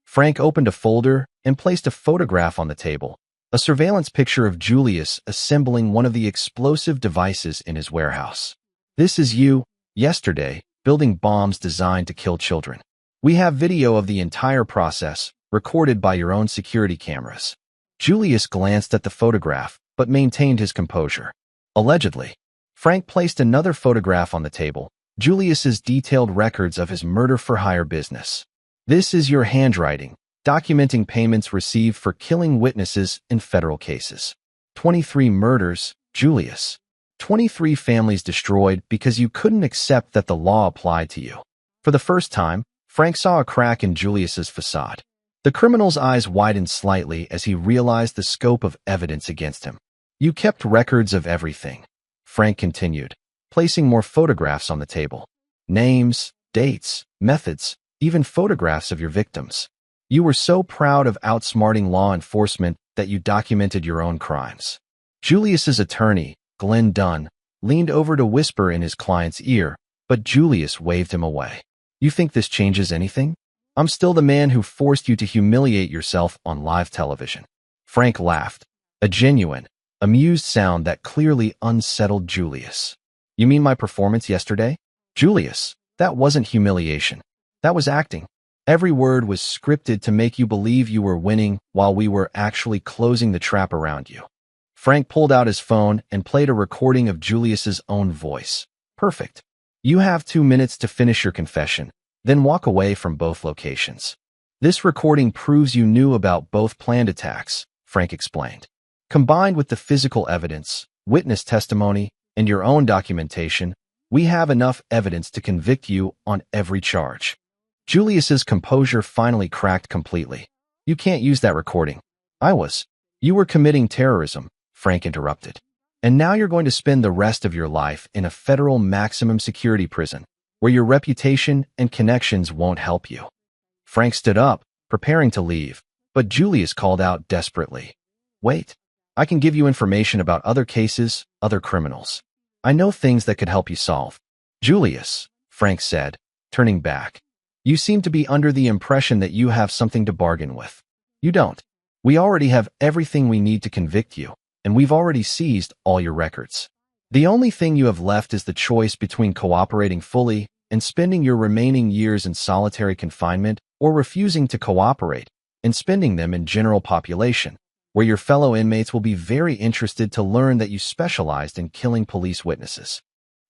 Frank opened a folder and placed a photograph on the table, a surveillance picture of Julius assembling one of the explosive devices in his warehouse. "This is you, yesterday, building bombs designed to kill children. We have video of the entire process, recorded by your own security cameras." Julius glanced at the photograph, but maintained his composure. "Allegedly." Frank placed another photograph on the table, Julius's detailed records of his murder-for-hire business. "This is your handwriting, documenting payments received for killing witnesses in federal cases. 23 murders, Julius. 23 families destroyed because you couldn't accept that the law applied to you. For the first time, Frank saw a crack in Julius's facade. The criminal's eyes widened slightly as he realized the scope of evidence against him. You kept records of everything, Frank continued, placing more photographs on the table. Names, dates, methods, even photographs of your victims. You were so proud of outsmarting law enforcement that you documented your own crimes. Julius's attorney, Glenn Dunn, leaned over to whisper in his client's ear, but Julius waved him away. You think this changes anything? I'm still the man who forced you to humiliate yourself on live television. Frank laughed, a genuine, amused sound that clearly unsettled Julius. You mean my performance yesterday? Julius, that wasn't humiliation. That was acting. Every word was scripted to make you believe you were winning while we were actually closing the trap around you. Frank pulled out his phone and played a recording of Julius's own voice. Perfect. You have 2 minutes to finish your confession, then walk away from both locations. This recording proves you knew about both planned attacks, Frank explained. Combined with the physical evidence, witness testimony, and your own documentation, we have enough evidence to convict you on every charge. Julius's composure finally cracked completely. You can't use that recording. You were committing terrorism, Frank interrupted. And now you're going to spend the rest of your life in a federal maximum security prison, where your reputation and connections won't help you. Frank stood up, preparing to leave, but Julius called out desperately. Wait, I can give you information about other cases, other criminals. I know things that could help you solve. Julius, Frank said, turning back. You seem to be under the impression that you have something to bargain with. You don't. We already have everything we need to convict you, and we've already seized all your records. The only thing you have left is the choice between cooperating fully and spending your remaining years in solitary confinement or refusing to cooperate and spending them in general population, where your fellow inmates will be very interested to learn that you specialized in killing police witnesses.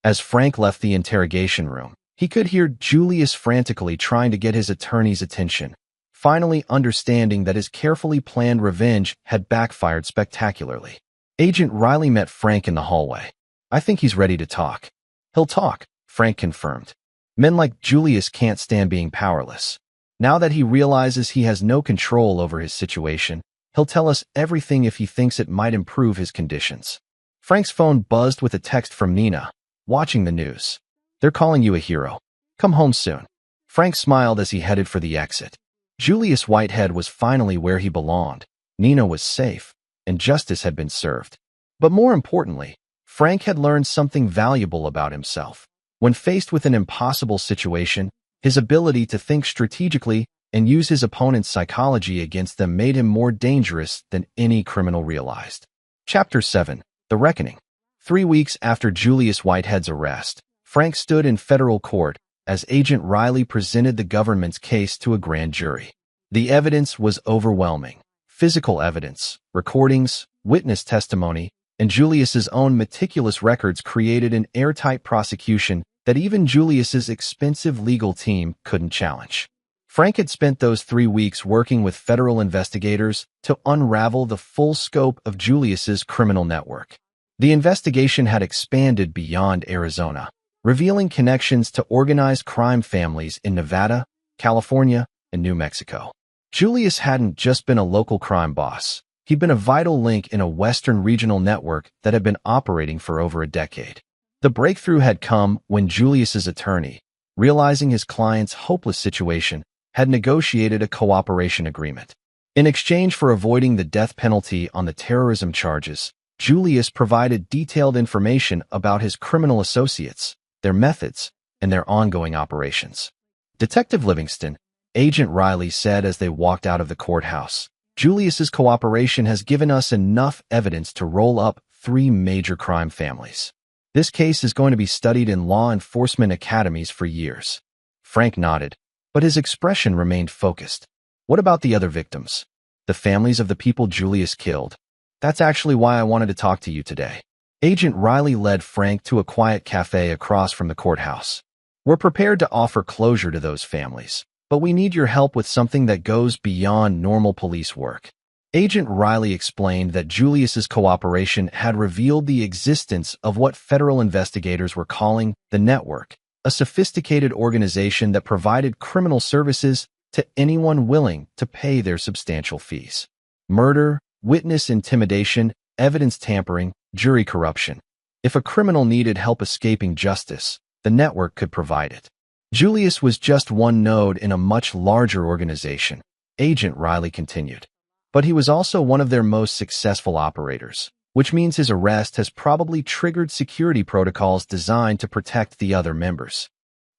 As Frank left the interrogation room, he could hear Julius frantically trying to get his attorney's attention, finally understanding that his carefully planned revenge had backfired spectacularly. Agent Riley met Frank in the hallway. I think he's ready to talk. He'll talk, Frank confirmed. Men like Julius can't stand being powerless. Now that he realizes he has no control over his situation, he'll tell us everything if he thinks it might improve his conditions. Frank's phone buzzed with a text from Nina, watching the news. They're calling you a hero. Come home soon. Frank smiled as he headed for the exit. Julius Whitehead was finally where he belonged. Nina was safe, and justice had been served. But more importantly, Frank had learned something valuable about himself. When faced with an impossible situation, his ability to think strategically and use his opponent's psychology against them made him more dangerous than any criminal realized. Chapter 7. The Reckoning. 3 weeks after Julius Whitehead's arrest, Frank stood in federal court as Agent Riley presented the government's case to a grand jury. The evidence was overwhelming. Physical evidence, recordings, witness testimony, and Julius's own meticulous records created an airtight prosecution that even Julius's expensive legal team couldn't challenge. Frank had spent those 3 weeks working with federal investigators to unravel the full scope of Julius's criminal network. The investigation had expanded beyond Arizona, revealing connections to organized crime families in Nevada, California, and New Mexico. Julius hadn't just been a local crime boss. He'd been a vital link in a Western regional network that had been operating for over a decade. The breakthrough had come when Julius's attorney, realizing his client's hopeless situation, had negotiated a cooperation agreement. In exchange for avoiding the death penalty on the terrorism charges, Julius provided detailed information about his criminal associates, their methods, and their ongoing operations. Detective Livingston, Agent Riley said as they walked out of the courthouse, Julius's cooperation has given us enough evidence to roll up 3 major crime families. This case is going to be studied in law enforcement academies for years. Frank nodded, but his expression remained focused. What about the other victims? The families of the people Julius killed? That's actually why I wanted to talk to you today. Agent Riley led Frank to a quiet cafe across from the courthouse. We're prepared to offer closure to those families, but we need your help with something that goes beyond normal police work. Agent Riley explained that Julius's cooperation had revealed the existence of what federal investigators were calling the network, a sophisticated organization that provided criminal services to anyone willing to pay their substantial fees. Murder, witness intimidation, evidence tampering, jury corruption. If a criminal needed help escaping justice, the network could provide it. Julius was just one node in a much larger organization, Agent Riley continued. But he was also one of their most successful operators, which means his arrest has probably triggered security protocols designed to protect the other members.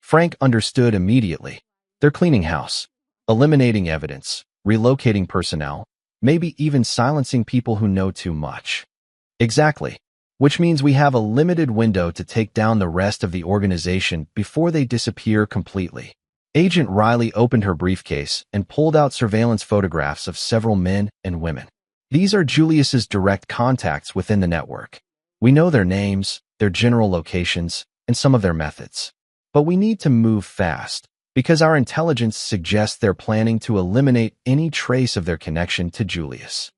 Frank understood immediately. They're cleaning house, eliminating evidence, relocating personnel, maybe even silencing people who know too much. Exactly. Which means we have a limited window to take down the rest of the organization before they disappear completely. Agent Riley opened her briefcase and pulled out surveillance photographs of several men and women. These are Julius's direct contacts within the network. We know their names, their general locations, and some of their methods. But we need to move fast, because our intelligence suggests they're planning to eliminate any trace of their connection to Julius.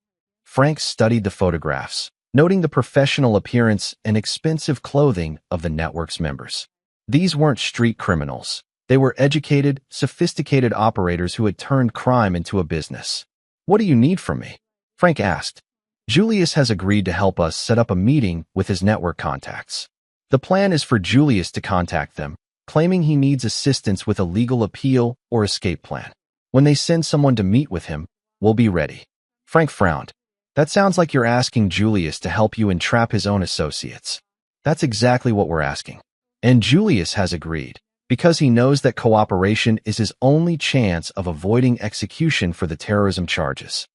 Frank studied the photographs, noting the professional appearance and expensive clothing of the network's members. These weren't street criminals. They were educated, sophisticated operators who had turned crime into a business. "What do you need from me?" Frank asked. Julius has agreed to help us set up a meeting with his network contacts. The plan is for Julius to contact them, claiming he needs assistance with a legal appeal or escape plan. When they send someone to meet with him, we'll be ready. Frank frowned. That sounds like you're asking Julius to help you entrap his own associates. That's exactly what we're asking. And Julius has agreed, because he knows that cooperation is his only chance of avoiding execution for the terrorism charges.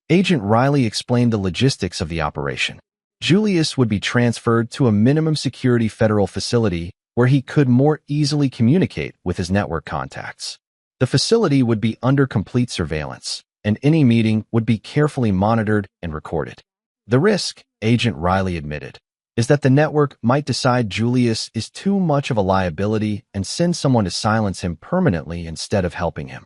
Agent Riley explained the logistics of the operation. Julius would be transferred to a minimum security federal facility where he could more easily communicate with his network contacts. The facility would be under complete surveillance, and any meeting would be carefully monitored and recorded. The risk, Agent Riley admitted, is that the network might decide Julius is too much of a liability and send someone to silence him permanently instead of helping him.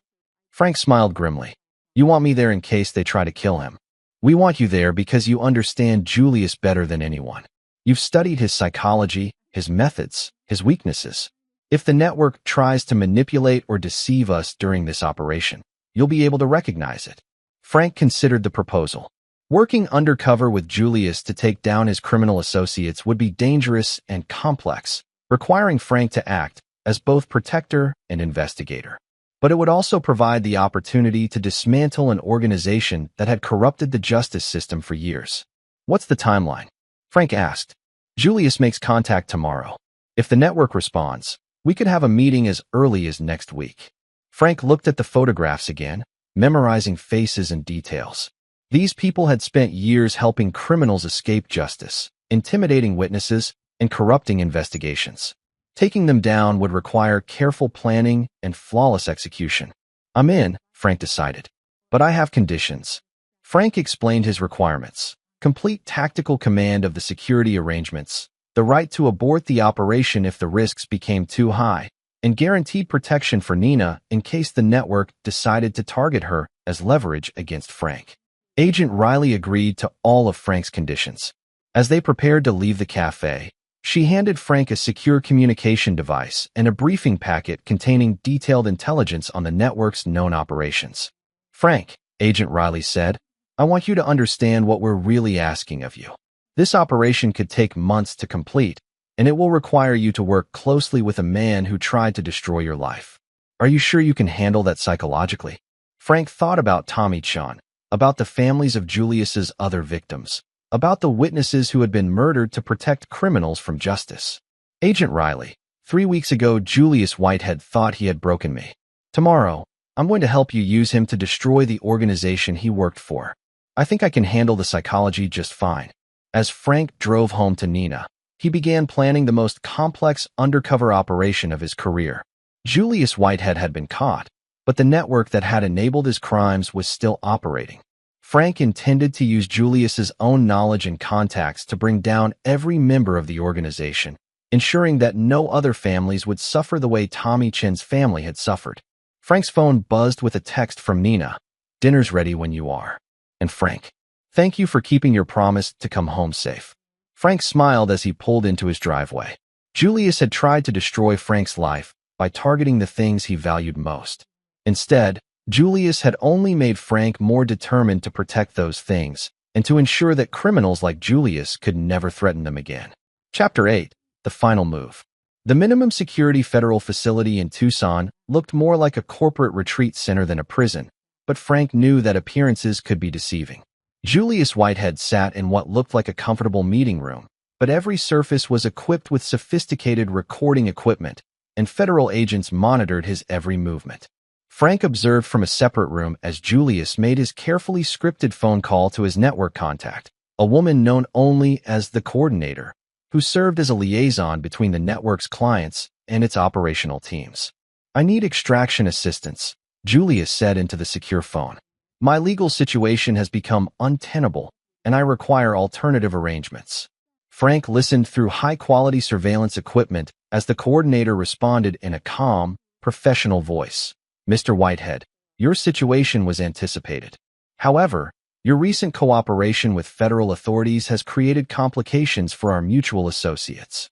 Frank smiled grimly. You want me there in case they try to kill him. We want you there because you understand Julius better than anyone. You've studied his psychology, his methods, his weaknesses. If the network tries to manipulate or deceive us during this operation, you'll be able to recognize it. Frank considered the proposal. Working undercover with Julius to take down his criminal associates would be dangerous and complex, requiring Frank to act as both protector and investigator. But it would also provide the opportunity to dismantle an organization that had corrupted the justice system for years. What's the timeline? Frank asked. Julius makes contact tomorrow. If the network responds, we could have a meeting as early as next week. Frank looked at the photographs again, memorizing faces and details. These people had spent years helping criminals escape justice, intimidating witnesses, and corrupting investigations. Taking them down would require careful planning and flawless execution. I'm in, Frank decided. But I have conditions. Frank explained his requirements: complete tactical command of the security arrangements, the right to abort the operation if the risks became too high, and guaranteed protection for Nina in case the network decided to target her as leverage against Frank. Agent Riley agreed to all of Frank's conditions. As they prepared to leave the cafe, she handed Frank a secure communication device and a briefing packet containing detailed intelligence on the network's known operations. Frank, Agent Riley said, I want you to understand what we're really asking of you. This operation could take months to complete, and it will require you to work closely with a man who tried to destroy your life. Are you sure you can handle that psychologically? Frank thought about Tommy Chan, about the families of Julius's other victims, about the witnesses who had been murdered to protect criminals from justice. Agent Riley, 3 weeks ago Julius Whitehead thought he had broken me. Tomorrow, I'm going to help you use him to destroy the organization he worked for. I think I can handle the psychology just fine. As Frank drove home to Nina, he began planning the most complex undercover operation of his career. Julius Whitehead had been caught, but the network that had enabled his crimes was still operating. Frank intended to use Julius's own knowledge and contacts to bring down every member of the organization, ensuring that no other families would suffer the way Tommy Chen's family had suffered. Frank's phone buzzed with a text from Nina. Dinner's ready when you are. And Frank, thank you for keeping your promise to come home safe. Frank smiled as he pulled into his driveway. Julius had tried to destroy Frank's life by targeting the things he valued most. Instead, Julius had only made Frank more determined to protect those things and to ensure that criminals like Julius could never threaten them again. Chapter 8. The Final Move. The minimum security federal facility in Tucson looked more like a corporate retreat center than a prison, but Frank knew that appearances could be deceiving. Julius Whitehead sat in what looked like a comfortable meeting room, but every surface was equipped with sophisticated recording equipment, and federal agents monitored his every movement. Frank observed from a separate room as Julius made his carefully scripted phone call to his network contact, a woman known only as the coordinator, who served as a liaison between the network's clients and its operational teams. "I need extraction assistance," Julius said into the secure phone. "My legal situation has become untenable, and I require alternative arrangements." Frank listened through high-quality surveillance equipment as the coordinator responded in a calm, professional voice. "Mr. Whitehead, your situation was anticipated. However, your recent cooperation with federal authorities has created complications for our mutual associates."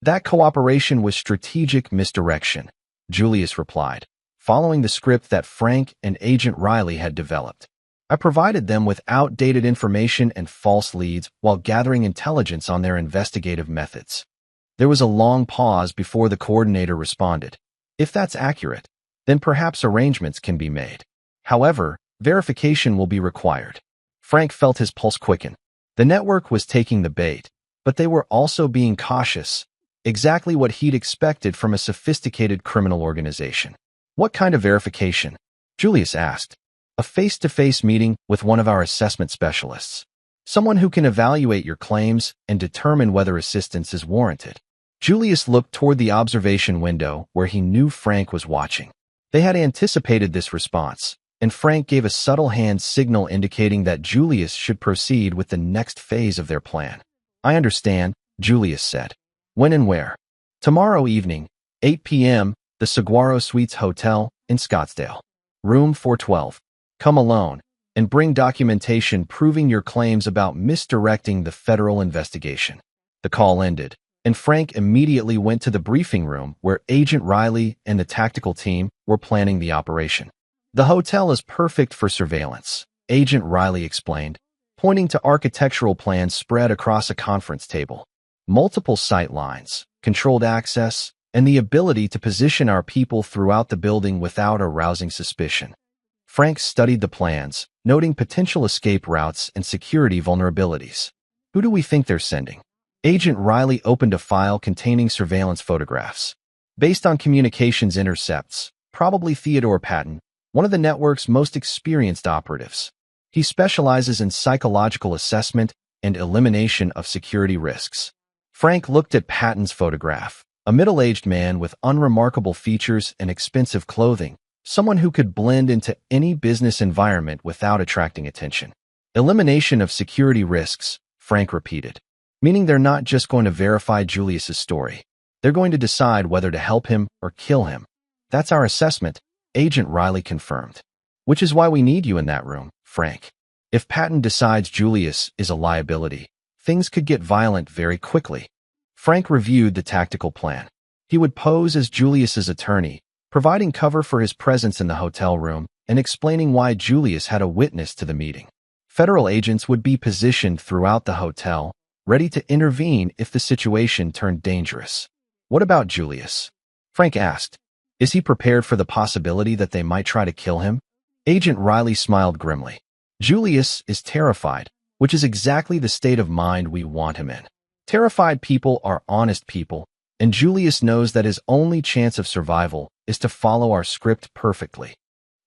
"That cooperation was strategic misdirection," Julius replied, following the script that Frank and Agent Riley had developed. "I provided them with outdated information and false leads while gathering intelligence on their investigative methods." There was a long pause before the coordinator responded. "If that's accurate, then perhaps arrangements can be made. However, verification will be required." Frank felt his pulse quicken. The network was taking the bait, but they were also being cautious, exactly what he'd expected from a sophisticated criminal organization. "What kind of verification?" Julius asked. "A face-to-face meeting with one of our assessment specialists. Someone who can evaluate your claims and determine whether assistance is warranted." Julius looked toward the observation window where he knew Frank was watching. They had anticipated this response, and Frank gave a subtle hand signal indicating that Julius should proceed with the next phase of their plan. "I understand," Julius said. "When and where?" "Tomorrow evening, 8 p.m., the Saguaro Suites Hotel in Scottsdale. Room 412. Come alone, and bring documentation proving your claims about misdirecting the federal investigation." The call ended, and Frank immediately went to the briefing room where Agent Riley and the tactical team were planning the operation. "The hotel is perfect for surveillance," Agent Riley explained, pointing to architectural plans spread across a conference table. "Multiple sight lines, controlled access, and the ability to position our people throughout the building without arousing suspicion." Frank studied the plans, noting potential escape routes and security vulnerabilities. "Who do we think they're sending?" Agent Riley opened a file containing surveillance photographs. "Based on communications intercepts, probably Theodore Patton, one of the network's most experienced operatives. He specializes in psychological assessment and elimination of security risks." Frank looked at Patton's photograph, a middle-aged man with unremarkable features and expensive clothing, someone who could blend into any business environment without attracting attention. "Elimination of security risks," Frank repeated. "Meaning they're not just going to verify Julius's story. They're going to decide whether to help him or kill him." "That's our assessment," Agent Riley confirmed. "Which is why we need you in that room, Frank. If Patton decides Julius is a liability, things could get violent very quickly." Frank reviewed the tactical plan. He would pose as Julius's attorney, providing cover for his presence in the hotel room and explaining why Julius had a witness to the meeting. Federal agents would be positioned throughout the hotel, ready to intervene if the situation turned dangerous. "What about Julius?" Frank asked. "Is he prepared for the possibility that they might try to kill him?" Agent Riley smiled grimly. "Julius is terrified, which is exactly the state of mind we want him in. Terrified people are honest people, and Julius knows that his only chance of survival is to follow our script perfectly."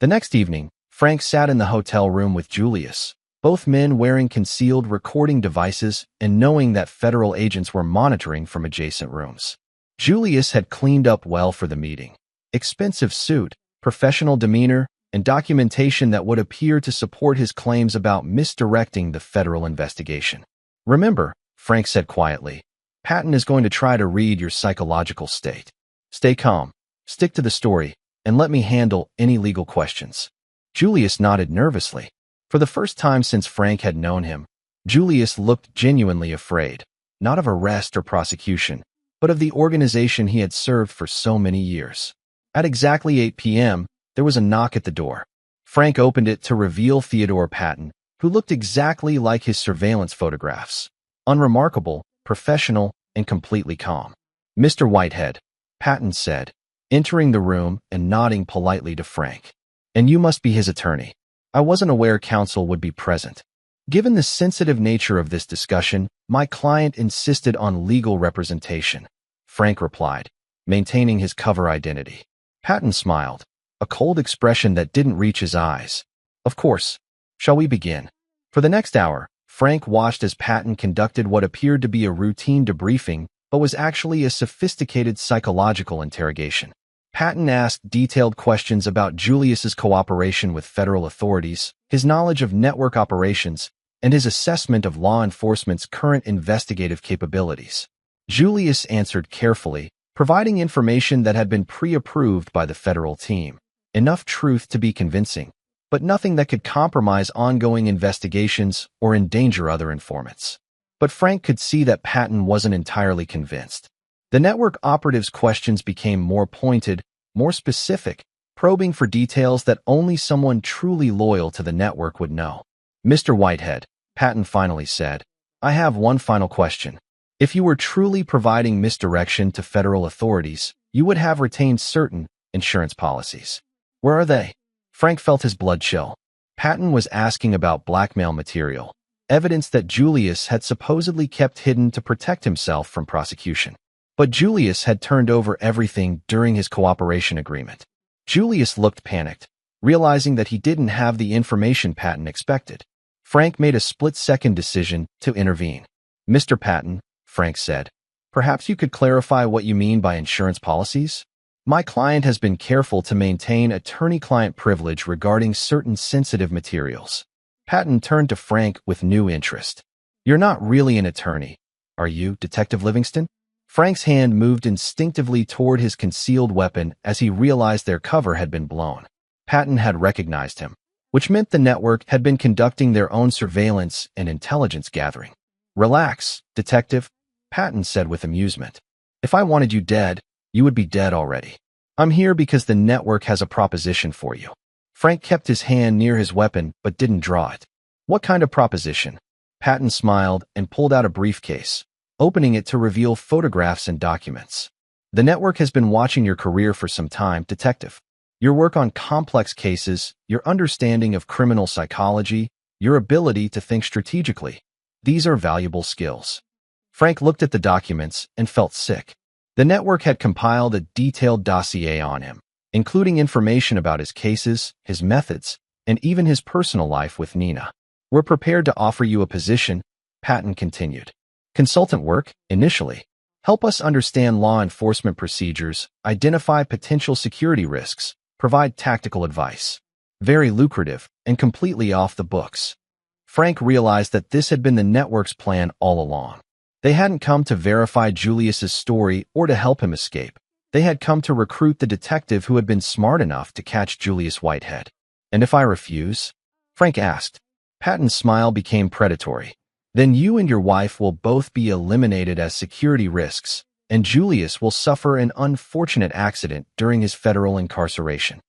The next evening, Frank sat in the hotel room with Julius, both men wearing concealed recording devices and knowing that federal agents were monitoring from adjacent rooms. Julius had cleaned up well for the meeting. Expensive suit, professional demeanor, and documentation that would appear to support his claims about misdirecting the federal investigation. "Remember," Frank said quietly, "Patton is going to try to read your psychological state. Stay calm, stick to the story, and let me handle any legal questions." Julius nodded nervously. For the first time since Frank had known him, Julius looked genuinely afraid, not of arrest or prosecution, but of the organization he had served for so many years. At exactly 8 p.m., there was a knock at the door. Frank opened it to reveal Theodore Patton, who looked exactly like his surveillance photographs. Unremarkable, professional, and completely calm. "Mr. Whitehead," Patton said, entering the room and nodding politely to Frank. "And you must be his attorney. I wasn't aware counsel would be present. Given the sensitive nature of this discussion, my client insisted on legal representation," Frank replied, maintaining his cover identity. Patton smiled, a cold expression that didn't reach his eyes. "Of course. Shall we begin?" For the next hour, Frank watched as Patton conducted what appeared to be a routine debriefing, but was actually a sophisticated psychological interrogation. Patton asked detailed questions about Julius's cooperation with federal authorities, his knowledge of network operations, and his assessment of law enforcement's current investigative capabilities. Julius answered carefully, providing information that had been pre-approved by the federal team. Enough truth to be convincing, but nothing that could compromise ongoing investigations or endanger other informants. But Frank could see that Patton wasn't entirely convinced. The network operative's questions became more pointed, more specific, probing for details that only someone truly loyal to the network would know. "Mr. Whitehead," Patton finally said, "I have one final question. If you were truly providing misdirection to federal authorities, you would have retained certain insurance policies. Where are they?" Frank felt his blood chill. Patton was asking about blackmail material, evidence that Julius had supposedly kept hidden to protect himself from prosecution. But Julius had turned over everything during his cooperation agreement. Julius looked panicked, realizing that he didn't have the information Patton expected. Frank made a split-second decision to intervene. "Mr. Patton," Frank said, "perhaps you could clarify what you mean by insurance policies? My client has been careful to maintain attorney-client privilege regarding certain sensitive materials." Patton turned to Frank with new interest. "You're not really an attorney, are you, Detective Livingston?" Frank's hand moved instinctively toward his concealed weapon as he realized their cover had been blown. Patton had recognized him, which meant the network had been conducting their own surveillance and intelligence gathering. "Relax, Detective," Patton said with amusement. "If I wanted you dead, you would be dead already. I'm here because the network has a proposition for you." Frank kept his hand near his weapon but didn't draw it. "What kind of proposition?" Patton smiled and pulled out a briefcase, opening it to reveal photographs and documents. "The network has been watching your career for some time, Detective. Your work on complex cases, your understanding of criminal psychology, your ability to think strategically. These are valuable skills." Frank looked at the documents and felt sick. The network had compiled a detailed dossier on him, including information about his cases, his methods, and even his personal life with Nina. "We're prepared to offer you a position," Patton continued. "Consultant work, initially. Help us understand law enforcement procedures, identify potential security risks, provide tactical advice. Very lucrative and completely off the books." Frank realized that this had been the network's plan all along. They hadn't come to verify Julius's story or to help him escape. They had come to recruit the detective who had been smart enough to catch Julius Whitehead. "And if I refuse?" Frank asked. Patton's smile became predatory. "Then you and your wife will both be eliminated as security risks, and Julius will suffer an unfortunate accident during his federal incarceration."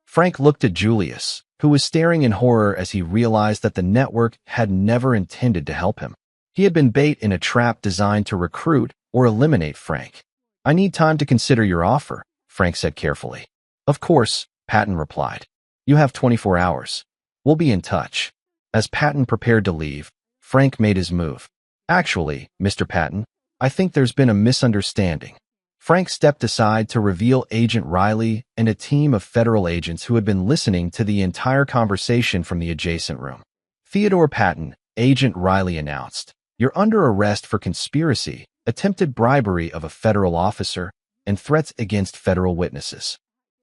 Frank looked at Julius, who was staring in horror as he realized that the network had never intended to help him. He had been bait in a trap designed to recruit or eliminate Frank. "I need time to consider your offer," Frank said carefully. "Of course," Patton replied. "You have 24 hours. We'll be in touch." As Patton prepared to leave, Frank made his move. "Actually, Mr. Patton, I think there's been a misunderstanding." Frank stepped aside to reveal Agent Riley and a team of federal agents who had been listening to the entire conversation from the adjacent room. "Theodore Patton," Agent Riley announced, "you're under arrest for conspiracy, attempted bribery of a federal officer, and threats against federal witnesses."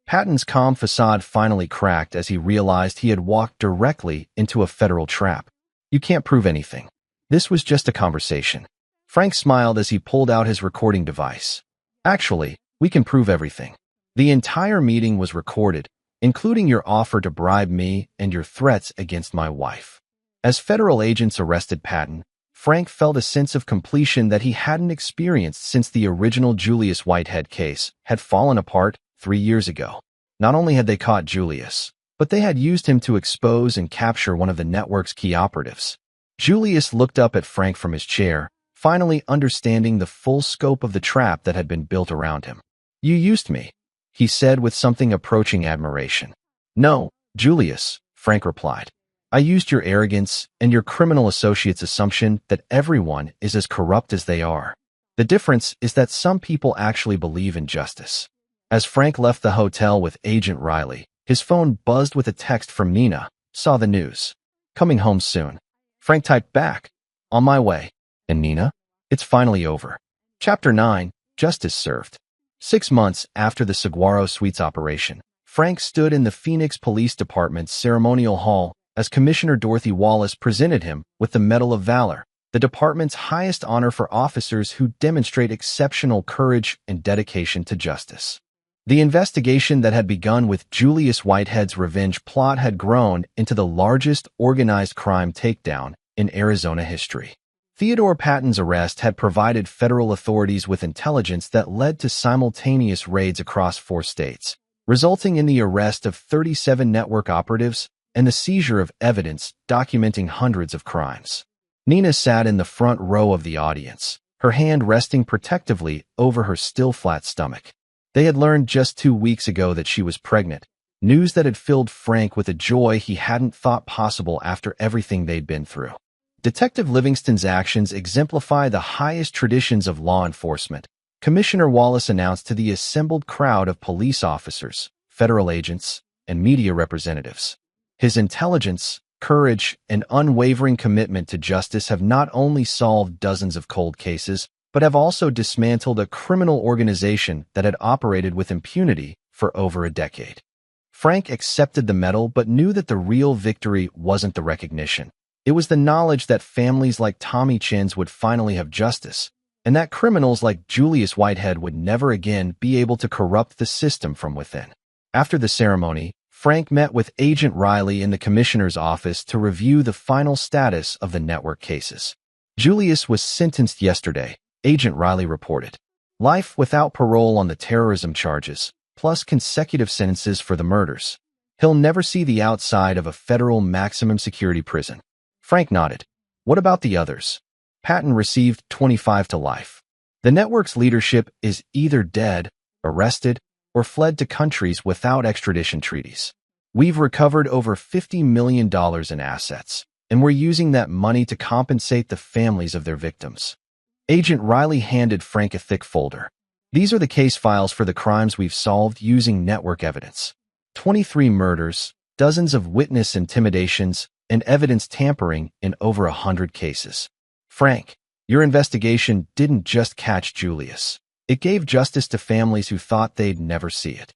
Patton's calm facade finally cracked as he realized he had walked directly into a federal trap. "You can't prove anything. This was just a conversation." Frank smiled as he pulled out his recording device. "Actually, we can prove everything. The entire meeting was recorded, including your offer to bribe me and your threats against my wife." As federal agents arrested Patton, Frank felt a sense of completion that he hadn't experienced since the original Julius Whitehead case had fallen apart 3 years ago. Not only had they caught Julius, but they had used him to expose and capture one of the network's key operatives. Julius looked up at Frank from his chair, finally understanding the full scope of the trap that had been built around him. "You used me," he said with something approaching admiration. "No, Julius," Frank replied. "I used your arrogance and your criminal associates' assumption that everyone is as corrupt as they are. The difference is that some people actually believe in justice." As Frank left the hotel with Agent Riley, his phone buzzed with a text from Nina. "Saw the news. Coming home soon." Frank typed back, "On my way." And Nina, "It's finally over." Chapter 9, Justice Served. 6 months after the Saguaro Suites operation, Frank stood in the Phoenix Police Department's ceremonial hall as Commissioner Dorothy Wallace presented him with the Medal of Valor, the department's highest honor for officers who demonstrate exceptional courage and dedication to justice. The investigation that had begun with Julius Whitehead's revenge plot had grown into the largest organized crime takedown in Arizona history. Theodore Patton's arrest had provided federal authorities with intelligence that led to simultaneous raids across 4 states, resulting in the arrest of 37 network operatives and the seizure of evidence documenting hundreds of crimes. Nina sat in the front row of the audience, her hand resting protectively over her still flat stomach. They had learned just 2 weeks ago that she was pregnant, news that had filled Frank with a joy he hadn't thought possible after everything they'd been through. Detective Livingston's actions exemplify the highest traditions of law enforcement, Commissioner Wallace announced to the assembled crowd of police officers, federal agents, and media representatives. His intelligence, courage, and unwavering commitment to justice have not only solved dozens of cold cases, but have also dismantled a criminal organization that had operated with impunity for over a decade. Frank accepted the medal but knew that the real victory wasn't the recognition. It was the knowledge that families like Tommy Chin's would finally have justice, and that criminals like Julius Whitehead would never again be able to corrupt the system from within. After the ceremony, Frank met with Agent Riley in the commissioner's office to review the final status of the network cases. "Julius was sentenced yesterday," Agent Riley reported. "Life without parole on the terrorism charges, plus consecutive sentences for the murders. He'll never see the outside of a federal maximum security prison." Frank nodded. "What about the others?" "Patton received 25 to life. The network's leadership is either dead, arrested, or fled to countries without extradition treaties. We've recovered over $50 million in assets, and we're using that money to compensate the families of their victims." Agent Riley handed Frank a thick folder. "These are the case files for the crimes we've solved using network evidence. 23 murders, dozens of witness intimidations, and evidence tampering in over 100 cases. Frank, your investigation didn't just catch Julius. It gave justice to families who thought they'd never see it."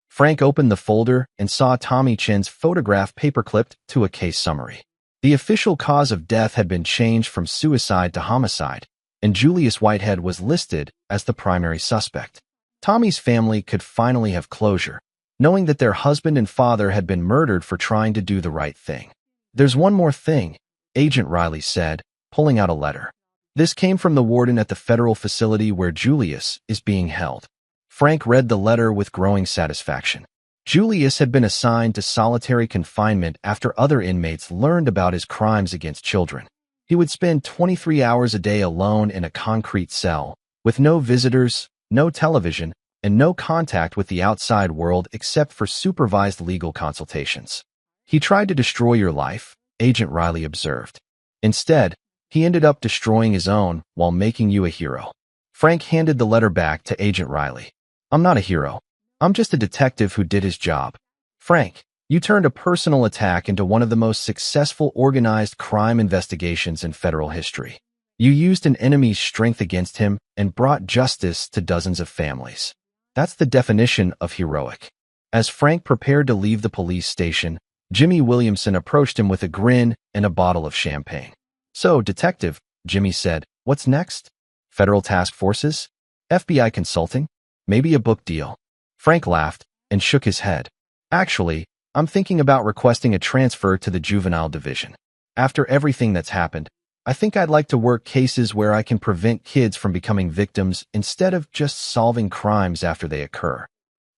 Frank opened the folder and saw Tommy Chin's photograph paperclipped to a case summary. The official cause of death had been changed from suicide to homicide, and Julius Whitehead was listed as the primary suspect. Tommy's family could finally have closure, knowing that their husband and father had been murdered for trying to do the right thing. "There's one more thing," Agent Riley said, pulling out a letter. "This came from the warden at the federal facility where Julius is being held." Frank read the letter with growing satisfaction. Julius had been assigned to solitary confinement after other inmates learned about his crimes against children. He would spend 23 hours a day alone in a concrete cell, with no visitors, no television, and no contact with the outside world except for supervised legal consultations. "He tried to destroy your life," Agent Riley observed. "Instead, he ended up destroying his own while making you a hero." Frank handed the letter back to Agent Riley. "I'm not a hero. I'm just a detective who did his job." "Frank, you turned a personal attack into one of the most successful organized crime investigations in federal history. You used an enemy's strength against him and brought justice to dozens of families. That's the definition of heroic." As Frank prepared to leave the police station, Jimmy Williamson approached him with a grin and a bottle of champagne. "So, Detective," Jimmy said, "what's next? Federal task forces? FBI consulting? Maybe a book deal?" Frank laughed and shook his head. Actually, I'm thinking about requesting a transfer to the juvenile division. After everything that's happened, I think I'd like to work cases where I can prevent kids from becoming victims instead of just solving crimes after they occur.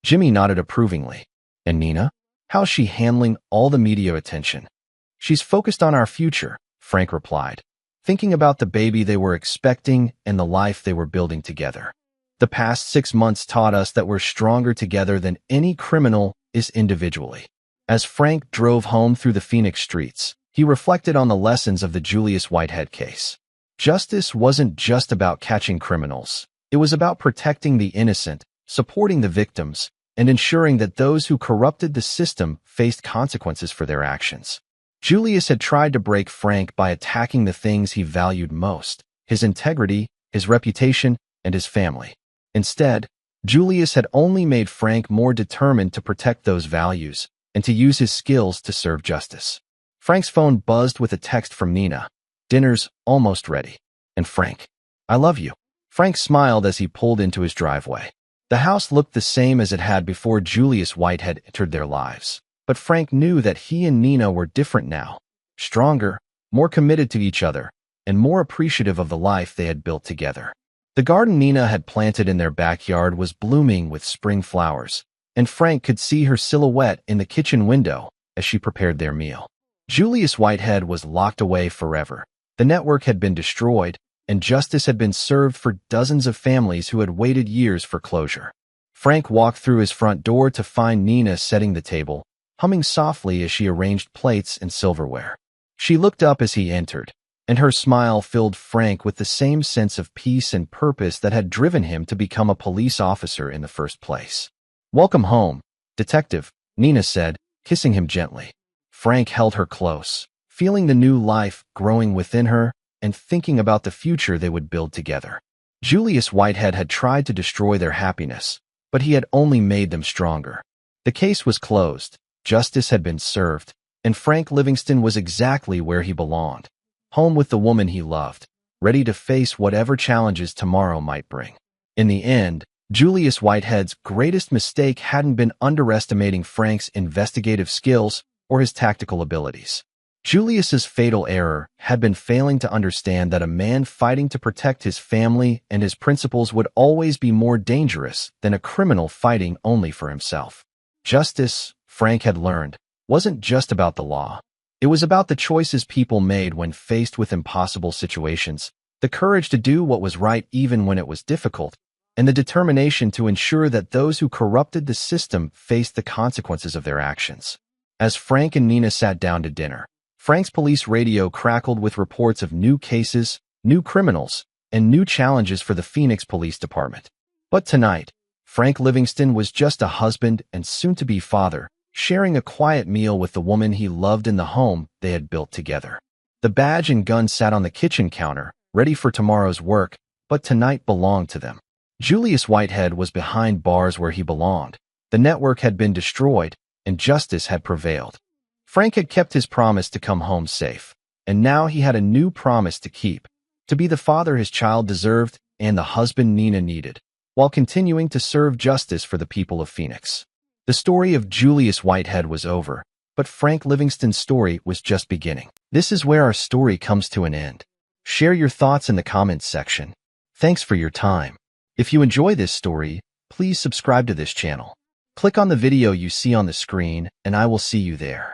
Jimmy nodded approvingly. And Nina? How's she handling all the media attention? She's focused on our future, Frank replied, thinking about the baby they were expecting and the life they were building together. The past 6 months taught us that we're stronger together than any criminal is individually. As Frank drove home through the Phoenix streets, he reflected on the lessons of the Julius Whitehead case. Justice wasn't just about catching criminals. It was about protecting the innocent, supporting the victims, and ensuring that those who corrupted the system faced consequences for their actions. Julius had tried to break Frank by attacking the things he valued most: his integrity, his reputation, and his family. Instead, Julius had only made Frank more determined to protect those values and to use his skills to serve justice. Frank's phone buzzed with a text from Nina. "Dinner's almost ready." And Frank, "I love you." Frank smiled as he pulled into his driveway. The house looked the same as it had before Julius Whitehead entered their lives. But Frank knew that he and Nina were different now, stronger, more committed to each other, and more appreciative of the life they had built together. The garden Nina had planted in their backyard was blooming with spring flowers, and Frank could see her silhouette in the kitchen window as she prepared their meal. Julius Whitehead was locked away forever. The network had been destroyed, and justice had been served for dozens of families who had waited years for closure. Frank walked through his front door to find Nina setting the table, humming softly as she arranged plates and silverware. She looked up as he entered, and her smile filled Frank with the same sense of peace and purpose that had driven him to become a police officer in the first place. "Welcome home, Detective," Nina said, kissing him gently. Frank held her close, feeling the new life growing within her and thinking about the future they would build together. Julius Whitehead had tried to destroy their happiness, but he had only made them stronger. The case was closed, justice had been served, and Frank Livingston was exactly where he belonged, home with the woman he loved, ready to face whatever challenges tomorrow might bring. In the end, Julius Whitehead's greatest mistake hadn't been underestimating Frank's investigative skills or his tactical abilities. Julius's fatal error had been failing to understand that a man fighting to protect his family and his principles would always be more dangerous than a criminal fighting only for himself. Justice, Frank had learned, wasn't just about the law. It was about the choices people made when faced with impossible situations, the courage to do what was right even when it was difficult, and the determination to ensure that those who corrupted the system faced the consequences of their actions. As Frank and Nina sat down to dinner, Frank's police radio crackled with reports of new cases, new criminals, and new challenges for the Phoenix Police Department. But tonight, Frank Livingston was just a husband and soon-to-be father, sharing a quiet meal with the woman he loved in the home they had built together. The badge and gun sat on the kitchen counter, ready for tomorrow's work, but tonight belonged to them. Julius Whitehead was behind bars where he belonged. The network had been destroyed, and justice had prevailed. Frank had kept his promise to come home safe, and now he had a new promise to keep: to be the father his child deserved and the husband Nina needed, while continuing to serve justice for the people of Phoenix. The story of Julius Whitehead was over, but Frank Livingston's story was just beginning. This is where our story comes to an end. Share your thoughts in the comments section. Thanks for your time. If you enjoy this story, please subscribe to this channel. Click on the video you see on the screen, and I will see you there.